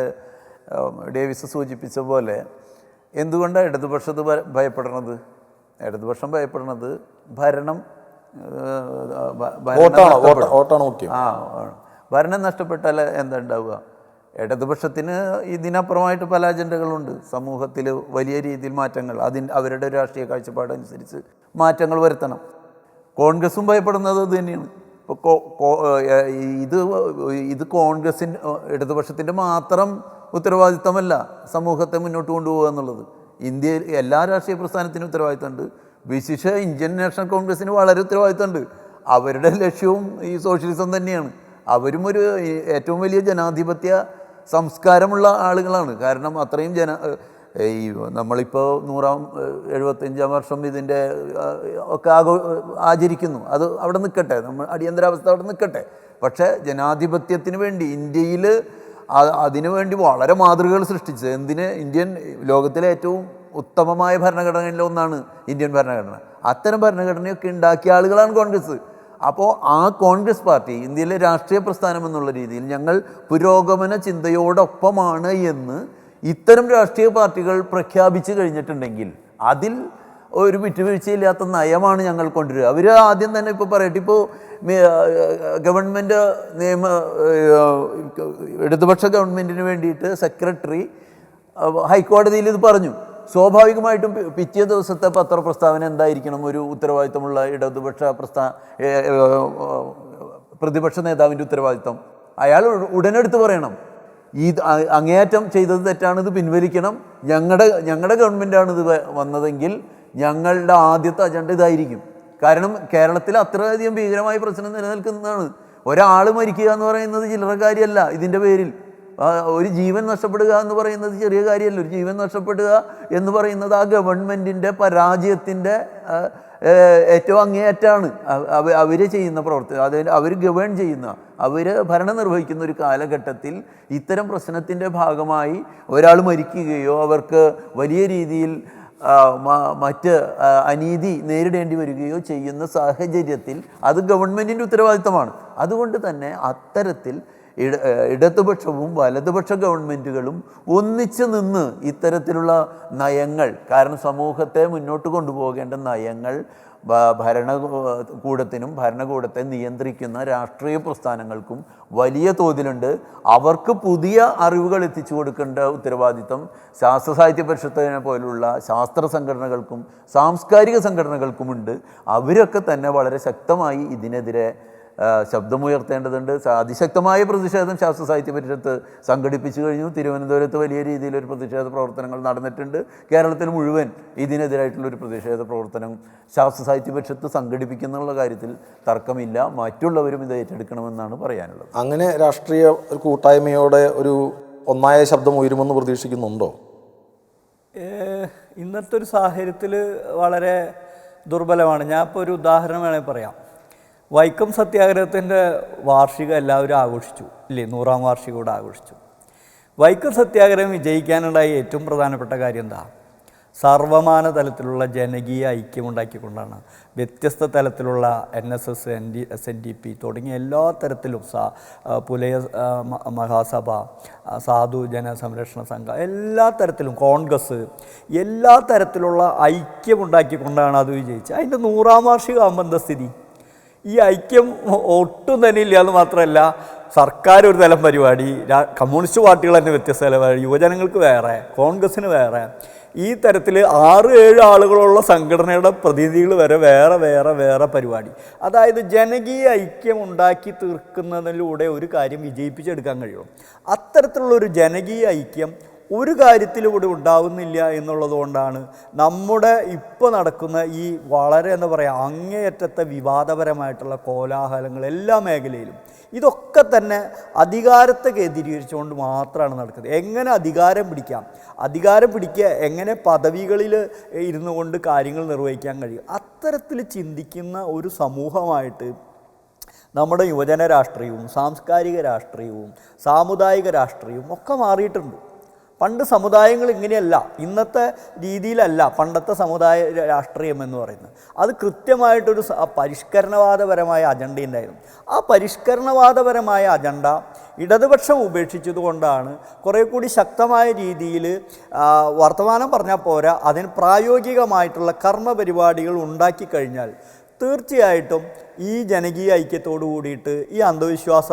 ഡേവിസ് സൂചിപ്പിച്ച പോലെ എന്തുകൊണ്ടാണ് ഇടതുപക്ഷത്ത് ഭയപ്പെടുന്നത്? ഇടതുപക്ഷം ഭയപ്പെടുന്നത് ഭരണം ഭരണം നഷ്ടപ്പെട്ടാൽ എന്താ ഉണ്ടാവുക? ഇടതുപക്ഷത്തിന് ഇതിനപ്പുറമായിട്ട് പല അജണ്ടകളുണ്ട്. സമൂഹത്തിൽ വലിയ രീതിയിൽ മാറ്റങ്ങൾ, അവരുടെ രാഷ്ട്രീയ കാഴ്ചപ്പാടനുസരിച്ച് മാറ്റങ്ങൾ വരുത്തണം. കോൺഗ്രസും ഭയപ്പെടുന്നത് ഇത് തന്നെയാണ്. ഇപ്പോൾ ഇത് കോൺഗ്രസിൻ്റെ ഇടതുപക്ഷത്തിൻ്റെ മാത്രം ഉത്തരവാദിത്തമല്ല സമൂഹത്തെ മുന്നോട്ട് കൊണ്ടുപോകുക എന്നുള്ളത്. ഇന്ത്യയിൽ എല്ലാ രാഷ്ട്രീയ പ്രസ്ഥാനത്തിനും ഉത്തരവാദിത്തമുണ്ട്. വിശേഷ ഇന്ത്യൻ നാഷണൽ കോൺഗ്രസ്സിന് വളരെ ഉത്തരവാദിത്തമുണ്ട്. അവരുടെ ലക്ഷ്യവും ഈ സോഷ്യലിസം തന്നെയാണ്. അവരും ഒരു ഏറ്റവും വലിയ ജനാധിപത്യ സംസ്കാരമുള്ള ആളുകളാണ്. കാരണം അത്രയും ഈ നമ്മളിപ്പോൾ 175-ാം വർഷം ഇതിൻ്റെ ഒക്കെ ആചരിക്കുന്നു. അത് അവിടെ നിൽക്കട്ടെ, നമ്മൾ അടിയന്തരാവസ്ഥ അവിടെ നിൽക്കട്ടെ. പക്ഷേ ജനാധിപത്യത്തിന് വേണ്ടി ഇന്ത്യയിൽ അതിനുവേണ്ടി വളരെ മാതൃകകൾ സൃഷ്ടിച്ചത് ഇന്ത്യൻ ലോകത്തിലെ ഏറ്റവും ഉത്തമമായ ഭരണഘടനയിൽ ഒന്നാണ് ഇന്ത്യൻ ഭരണഘടന. അത്തരം ഭരണഘടനയൊക്കെ ഉണ്ടാക്കിയ ആളുകളാണ് കോൺഗ്രസ്. അപ്പോൾ ആ കോൺഗ്രസ് പാർട്ടി ഇന്ത്യയിലെ രാഷ്ട്രീയ പ്രസ്ഥാനം എന്നുള്ള രീതിയിൽ ഞങ്ങൾ പുരോഗമന ചിന്തയോടൊപ്പമാണ് എന്ന് ഇത്തരം രാഷ്ട്രീയ പാർട്ടികൾ പ്രഖ്യാപിച്ചു കഴിഞ്ഞിട്ടുണ്ടെങ്കിൽ അതിൽ ഒരു വിട്ടുവീഴ്ചയില്ലാത്ത നയമാണ് ഞങ്ങൾ കൊണ്ടുവരിക. അവർ ആദ്യം തന്നെ ഇപ്പോൾ പറയട്ടെ, ഇപ്പോൾ ഗവൺമെൻറ് ഇടതുപക്ഷ ഗവൺമെൻറ്റിന് വേണ്ടിയിട്ട് സെക്രട്ടറി ഹൈക്കോടതിയിൽ ഇത് പറഞ്ഞു. സ്വാഭാവികമായിട്ടും പിറ്റേ ദിവസത്തെ പത്രപ്രസ്താവന എന്തായിരിക്കണം? ഒരു ഉത്തരവാദിത്തമുള്ള ഇടതുപക്ഷ പ്രതിപക്ഷ നേതാവിൻ്റെ ഉത്തരവാദിത്തം. അയാൾ ഉടനെടുത്ത് പറയണം, അങ്ങേയറ്റം ചെയ്തത് തെറ്റാണ്, ഇത് പിൻവലിക്കണം, ഞങ്ങളുടെ ഗവൺമെൻറ്റാണിത് വന്നതെങ്കിൽ ഞങ്ങളുടെ ആദ്യത്തെ അജണ്ട ഇതായിരിക്കും. കാരണം കേരളത്തിൽ അത്രയധികം ഭീകരമായ പ്രശ്നം നിലനിൽക്കുന്നതാണ്. ഒരാൾ മരിക്കുക എന്ന് പറയുന്നത് ചില്ലറ കാര്യമല്ല. ഇതിൻ്റെ പേരിൽ ഒരു ജീവൻ നഷ്ടപ്പെടുക എന്ന് പറയുന്നത് ചെറിയ കാര്യമല്ല. ഒരു ജീവൻ നഷ്ടപ്പെടുക എന്ന് പറയുന്നത് ആ ഗവൺമെൻറ്റിൻ്റെ പരാജയത്തിൻ്റെ ഏറ്റവും അങ്ങേയറ്റാണ്. അവർ ചെയ്യുന്ന പ്രവർത്തനം, അതായത് അവർ ഗവേൺ ചെയ്യുന്ന, അവർ ഭരണം നിർവഹിക്കുന്ന ഒരു കാലഘട്ടത്തിൽ ഇത്തരം പ്രശ്നത്തിൻ്റെ ഭാഗമായി ഒരാൾ മരിക്കുകയോ അവർക്ക് വലിയ രീതിയിൽ മറ്റ് അനീതി നേരിടേണ്ടി വരികയോ ചെയ്യുന്ന സാഹചര്യത്തിൽ അത് ഗവൺമെൻറ്റിൻ്റെ ഉത്തരവാദിത്തമാണ്. അതുകൊണ്ട് തന്നെ അത്തരത്തിൽ ഇടതുപക്ഷവും വലതുപക്ഷ ഗവൺമെൻറ്റുകളും ഒന്നിച്ച് നിന്ന് ഇത്തരത്തിലുള്ള നയങ്ങൾ, കാരണം സമൂഹത്തെ മുന്നോട്ട് കൊണ്ടുപോകേണ്ട നയങ്ങൾ ഭരണകൂടത്തെ നിയന്ത്രിക്കുന്ന രാഷ്ട്രീയ പ്രസ്ഥാനങ്ങൾക്കും വലിയ തോതിലുണ്ട്. അവർക്ക് പുതിയ അറിവുകൾ എത്തിച്ചു കൊടുക്കേണ്ട ഉത്തരവാദിത്തം ശാസ്ത്ര സാഹിത്യ പരിഷത്തിനെ പോലുള്ള ശാസ്ത്ര സംഘടനകൾക്കും സാംസ്കാരിക സംഘടനകൾക്കുമുണ്ട്. അവരൊക്കെ തന്നെ വളരെ ശക്തമായി ഇതിനെതിരെ ശബ്ദമുയർത്തേണ്ടതുണ്ട്. അതിശക്തമായ പ്രതിഷേധം ശാസ്ത്ര സാഹിത്യ പരിഷത്ത് സംഘടിപ്പിച്ചു കഴിഞ്ഞു. തിരുവനന്തപുരത്ത് വലിയ രീതിയിലൊരു പ്രതിഷേധ പ്രവർത്തനങ്ങൾ നടന്നിട്ടുണ്ട്. കേരളത്തിൽ മുഴുവൻ ഇതിനെതിരായിട്ടുള്ളൊരു പ്രതിഷേധ പ്രവർത്തനം ശാസ്ത്ര സാഹിത്യ പരിഷത്ത് സംഘടിപ്പിക്കുന്നുള്ള കാര്യത്തിൽ തർക്കമില്ല. മറ്റുള്ളവരും ഇത് ഏറ്റെടുക്കണമെന്നാണ് പറയാനുള്ളത്.
അങ്ങനെ രാഷ്ട്രീയ ഒരു കൂട്ടായ്മയോടെ ഒരു ഒന്നായ ശബ്ദം ഉയരുമെന്ന് പ്രതീക്ഷിക്കുന്നുണ്ടോ?
ഇന്നത്തെ ഒരു സാഹചര്യത്തിൽ വളരെ ദുർബലമാണ്. ഞാൻ ഇപ്പോൾ ഒരു ഉദാഹരണം വേണമെങ്കിൽ പറയാം. വൈക്കം സത്യാഗ്രഹത്തിൻ്റെ വാർഷികം എല്ലാവരും ആഘോഷിച്ചു ഇല്ലേ? 100-ാം വാർഷികം കൂടെ ആഘോഷിച്ചു. വൈക്കം സത്യാഗ്രഹം വിജയിക്കാനുണ്ടായ ഏറ്റവും പ്രധാനപ്പെട്ട കാര്യം എന്താ? സർവമാന തലത്തിലുള്ള ജനകീയ ഐക്യമുണ്ടാക്കിക്കൊണ്ടാണ്. വ്യത്യസ്ത തലത്തിലുള്ള NSS, SNDP തുടങ്ങിയ എല്ലാ തരത്തിലും പുലയ മഹാസഭ, സാധു ജനസംരക്ഷണ സംഘം, എല്ലാ തരത്തിലും കോൺഗ്രസ്, എല്ലാ തരത്തിലുള്ള ഐക്യമുണ്ടാക്കിക്കൊണ്ടാണ് അത് വിജയിച്ചത്. അതിൻ്റെ 100-ാം വാർഷികം ആകുമ്പോൾ എന്താ സ്ഥിതി? ഈ ഐക്യം ഒട്ടും തന്നെ ഇല്ല എന്ന് മാത്രമല്ല, സർക്കാർ ഒരു തലം പരിപാടി, കമ്മ്യൂണിസ്റ്റ് പാർട്ടികൾ തന്നെ വ്യത്യസ്ത തലം പരിപാടി, യുവജനങ്ങൾക്ക് വേറെ, കോൺഗ്രസ്സിന് വേറെ, ഈ തരത്തിൽ 6-7 ആളുകളുള്ള സംഘടനയുടെ പ്രതിനിധികൾ വരെ വേറെ പരിപാടി. അതായത് ജനകീയ ഐക്യം ഉണ്ടാക്കി തീർക്കുന്നതിലൂടെ ഒരു കാര്യം വിജയിപ്പിച്ചെടുക്കാൻ കഴിയും. അത്തരത്തിലുള്ളൊരു ജനകീയ ഐക്യം ഒരു കാര്യത്തിലൂടെ ഉണ്ടാവുന്നില്ല എന്നുള്ളതുകൊണ്ടാണ് നമ്മുടെ ഇപ്പോൾ നടക്കുന്ന ഈ വളരെ എന്താ പറയുക അങ്ങേയറ്റത്തെ വിവാദപരമായിട്ടുള്ള കോലാഹലങ്ങൾ എല്ലാ മേഖലയിലും ഇതൊക്കെ തന്നെ അധികാരത്തെ കേന്ദ്രീകരിച്ചുകൊണ്ട് മാത്രമാണ് നടക്കുന്നത്. എങ്ങനെ അധികാരം പിടിക്കുക, എങ്ങനെ പദവികളിൽ ഇരുന്നു കൊണ്ട് കാര്യങ്ങൾ നിർവഹിക്കാൻ കഴിയും, അത്തരത്തിൽ ചിന്തിക്കുന്ന ഒരു സമൂഹമായിട്ട് നമ്മുടെ യുവജന രാഷ്ട്രീയവും സാംസ്കാരിക രാഷ്ട്രീയവും സാമുദായിക രാഷ്ട്രീയവും ഒക്കെ മാറിയിട്ടുണ്ട്. പണ്ട് സമുദായങ്ങൾ ഇങ്ങനെയല്ല, ഇന്നത്തെ രീതിയിലല്ല പണ്ടത്തെ സമുദായ രാഷ്ട്രീയം എന്ന് പറയുന്നത്. അത് കൃത്യമായിട്ടൊരു പരിഷ്കരണവാദപരമായ അജണ്ട ഉണ്ടായിരുന്നു. ആ പരിഷ്കരണവാദപരമായ അജണ്ട ഇടതുപക്ഷം ഉപേക്ഷിച്ചതുകൊണ്ടാണ് കുറേ കൂടി ശക്തമായ രീതിയിൽ വർത്തമാനം പറഞ്ഞാൽ പോരാ, അതിന് പ്രായോഗികമായിട്ടുള്ള കർമ്മ പരിപാടികൾ ഉണ്ടാക്കി കഴിഞ്ഞാൽ തീർച്ചയായിട്ടും ഈ ജനകീയ ഐക്യത്തോടു കൂടിയിട്ട് ഈ അന്ധവിശ്വാസ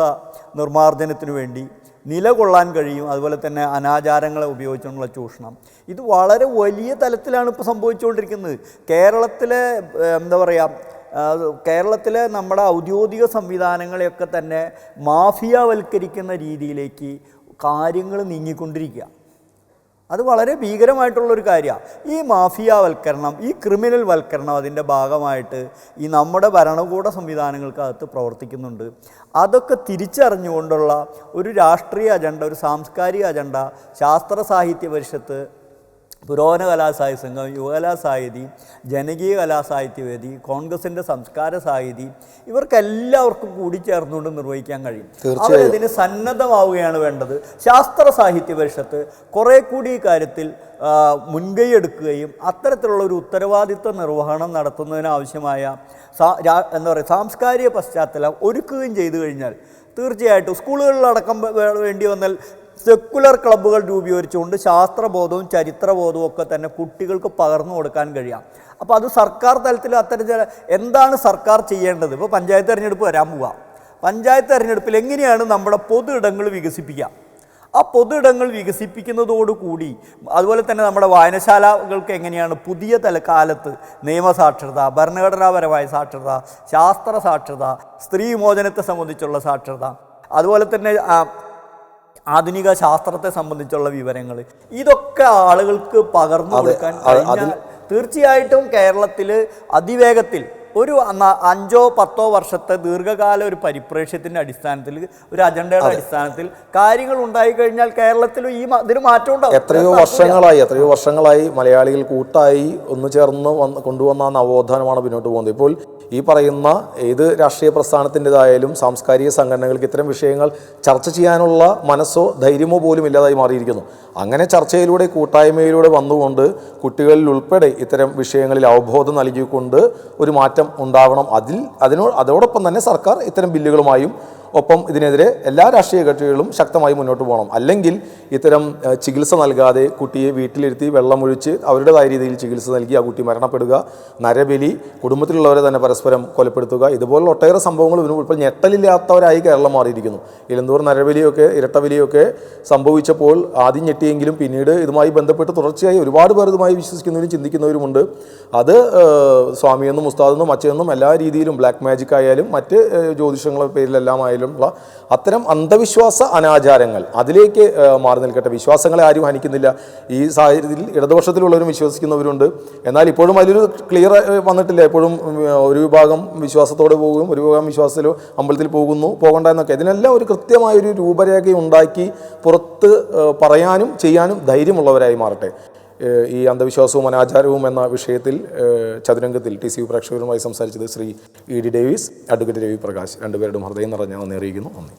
നിർമ്മാർജ്ജനത്തിനു വേണ്ടി നിലകൊള്ളാൻ കഴിയും. അതുപോലെ തന്നെ അനാചാരങ്ങളെ ഉപയോഗിച്ചുകൊണ്ടുള്ള ചൂഷണം ഇത് വളരെ വലിയ തലത്തിലാണ് ഇപ്പോൾ സംഭവിച്ചുകൊണ്ടിരിക്കുന്നത്. കേരളത്തിലെ എന്താ പറയുക, കേരളത്തിലെ നമ്മുടെ ഔദ്യോഗിക സംവിധാനങ്ങളെയൊക്കെ തന്നെ മാഫിയാവൽക്കരിക്കുന്ന രീതിയിലേക്ക് കാര്യങ്ങൾ നീങ്ങിക്കൊണ്ടിരിക്കുക. അത് വളരെ ഭീകരമായിട്ടുള്ളൊരു കാര്യമാണ്. ഈ മാഫിയാവൽക്കരണം, ഈ ക്രിമിനൽ വൽക്കരണം അതിൻ്റെ ഭാഗമായിട്ട് ഈ നമ്മുടെ ഭരണകൂട സംവിധാനങ്ങൾക്കകത്ത് പ്രവർത്തിക്കുന്നുണ്ട്. അതൊക്കെ തിരിച്ചറിഞ്ഞുകൊണ്ടുള്ള ഒരു രാഷ്ട്രീയ അജണ്ട, ഒരു സാംസ്കാരിക അജണ്ട ശാസ്ത്ര സാഹിത്യ പരിഷത്ത്, പുരോഗമന കലാസാഹിത്യ സംഘം, യുവകലാസാഹിതി, ജനകീയ കലാസാഹിത്യവേദി, കോൺഗ്രസിൻ്റെ സംസ്കാര സാഹിതി ഇവർക്കെല്ലാവർക്കും കൂടിച്ചേർന്നുകൊണ്ട് നിർവഹിക്കാൻ കഴിയും. അവരതിന് സന്നദ്ധമാവുകയാണ് വേണ്ടത്. ശാസ്ത്ര സാഹിത്യ പരിഷത്ത് കുറേ കൂടി ഈ കാര്യത്തിൽ മുൻകൈ എടുക്കുകയും അത്തരത്തിലുള്ള ഒരു ഉത്തരവാദിത്വ നിർവഹണം നടത്തുന്നതിനാവശ്യമായ എന്താ പറയുക സാംസ്കാരിക പശ്ചാത്തലം ഒരുക്കുകയും ചെയ്തു കഴിഞ്ഞാൽ തീർച്ചയായിട്ടും സ്കൂളുകളിലടക്കം വേണ്ടി വന്നാൽ സെക്കുലർ ക്ലബ്ബുകൾ രൂപീകരിച്ചുകൊണ്ട് ശാസ്ത്രബോധവും ചരിത്രബോധവും ഒക്കെ തന്നെ കുട്ടികൾക്ക് പകർന്നു കൊടുക്കാൻ കഴിയാം. അപ്പോൾ അത് സർക്കാർ തലത്തിൽ അത്തരത്തിൽ എന്താണ് സർക്കാർ ചെയ്യേണ്ടത്? ഇപ്പോൾ പഞ്ചായത്ത് തിരഞ്ഞെടുപ്പ് വരാൻ പോവുക. പഞ്ചായത്ത് തിരഞ്ഞെടുപ്പിൽ എങ്ങനെയാണ് നമ്മുടെ പൊതു ഇടങ്ങൾ വികസിപ്പിക്കുക? ആ പൊതു ഇടങ്ങൾ വികസിപ്പിക്കുന്നതോടുകൂടി അതുപോലെ തന്നെ നമ്മുടെ വായനശാലകൾക്ക് എങ്ങനെയാണ് പുതിയ കാലത്ത് നിയമസാക്ഷരത, ഭരണഘടനാപരമായ സാക്ഷരത, ശാസ്ത്ര സാക്ഷരത, സ്ത്രീ വിമോചനത്തെ സംബന്ധിച്ചുള്ള സാക്ഷരത, അതുപോലെ തന്നെ ആധുനിക ശാസ്ത്രത്തെ സംബന്ധിച്ചുള്ള വിവരങ്ങൾ ഇതൊക്കെ ആളുകൾക്ക് പകർന്നു കൊടുക്കാൻ കഴിഞ്ഞാൽ തീർച്ചയായിട്ടും കേരളത്തിൽ അതിവേഗത്തിൽ ഒരു 5-10 വർഷത്തെ ദീർഘകാല ഒരു പരിപ്രേക്ഷ്യത്തിൻ്റെ അടിസ്ഥാനത്തിൽ, ഒരു അജണ്ടയുടെ അടിസ്ഥാനത്തിൽ കാര്യങ്ങൾ ഉണ്ടായിക്കഴിഞ്ഞാൽ കേരളത്തിൽ ഇതിന് മാറ്റം ഉണ്ടാകും.
എത്രയോ വർഷങ്ങളായി മലയാളികൾ കൂട്ടായി ഒന്നു ചേർന്ന് കൊണ്ടുവന്ന നവോത്ഥാനമാണ് മുന്നോട്ട് പോകുന്നത്. ഇപ്പോൾ ഈ പറയുന്ന ഏത് രാഷ്ട്രീയ പ്രസ്ഥാനത്തിൻ്റെതായാലും സാംസ്കാരിക സംഘടനകൾക്ക് ഇത്തരം വിഷയങ്ങൾ ചർച്ച ചെയ്യാനുള്ള മനസ്സോ ധൈര്യമോ പോലും ഇല്ലാതായി മാറിയിരിക്കുന്നു. അങ്ങനെ ചർച്ചയിലൂടെ കൂട്ടായ്മയിലൂടെ വന്നുകൊണ്ട് കുട്ടികളിൽ ഉൾപ്പെടെ ഇത്തരം വിഷയങ്ങളിൽ അവബോധം നൽകിക്കൊണ്ട് ഒരു മാറ്റം ഉണ്ടാവണം. അതോടൊപ്പം തന്നെ സർക്കാർ ഇത്തരം ബില്ലുകളുമായും ഒപ്പം ഇതിനെതിരെ എല്ലാ രാഷ്ട്രീയ കക്ഷികളും ശക്തമായി മുന്നോട്ട് പോകണം. അല്ലെങ്കിൽ ഇത്തരം ചികിത്സ നൽകാതെ കുട്ടിയെ വീട്ടിലിരുത്തി വെള്ളമൊഴിച്ച് അവരുടേതായ രീതിയിൽ ചികിത്സ നൽകി ആ കുട്ടി മരണപ്പെടുക, നരബലി, കുടുംബത്തിലുള്ളവരെ തന്നെ പരസ്പരം കൊലപ്പെടുത്തുക, ഇതുപോലുള്ള ഒട്ടേറെ സംഭവങ്ങൾ ഇപ്പോൾ ഞെട്ടലില്ലാത്തവരായി കേരളം മാറിയിരിക്കുന്നു. ഇലന്തൂർ നരബലിയൊക്കെ ഇരട്ടബലിയൊക്കെ സംഭവിച്ചപ്പോൾ ആദ്യം ഞെട്ടിയെങ്കിലും പിന്നീട് ഇതുമായി ബന്ധപ്പെട്ട് തുടർച്ചയായി ഒരുപാട് പേർ ഇതുമായി വിശ്വസിക്കുന്നവരും ചിന്തിക്കുന്നവരുമുണ്ട്. അത് സ്വാമിയെന്നും ഉസ്താദെന്നും അച്ഛനെന്നും എല്ലാ രീതിയിലും ബ്ലാക്ക് മാജിക് ആയാലും മറ്റ് ജ്യോതിഷങ്ങളുടെ പേരിലെല്ലാം അത്തരം അന്ധവിശ്വാസ അനാചാരങ്ങൾ അതിലേക്ക് മാറി നിൽക്കട്ടെ. വിശ്വാസങ്ങളെ ആരും ഹനിക്കുന്നില്ല. ഈ സാഹചര്യത്തിൽ ഇടതുപക്ഷത്തിലുള്ളവരും വിശ്വസിക്കുന്നവരുണ്ട്. എന്നാൽ ഇപ്പോഴും അതിലൊരു ക്ലിയർ വന്നിട്ടില്ല. എപ്പോഴും ഒരു വിഭാഗം വിശ്വാസത്തോടെ പോകും, ഒരു വിഭാഗം വിശ്വാസത്തിൽ അമ്പലത്തിൽ പോകണ്ട എന്നൊക്കെ. ഇതിനെല്ലാം ഒരു കൃത്യമായൊരു രൂപരേഖ ഉണ്ടാക്കി പുറത്ത് പറയാനും ചെയ്യാനും ധൈര്യമുള്ളവരായി മാറട്ടെ. ഈ അന്ധവിശ്വാസവും അനാചാരവും എന്ന വിഷയത്തിൽ ചതുരംഗത്തിൽ TCV പ്രേക്ഷകരുമായി സംസാരിച്ചത് Shri ED Davis, advocate Ravi Prakash. രണ്ടുപേരുടെയും ഹൃദയം നിറഞ്ഞ നന്ദി അറിയിക്കുന്നു. നന്ദി.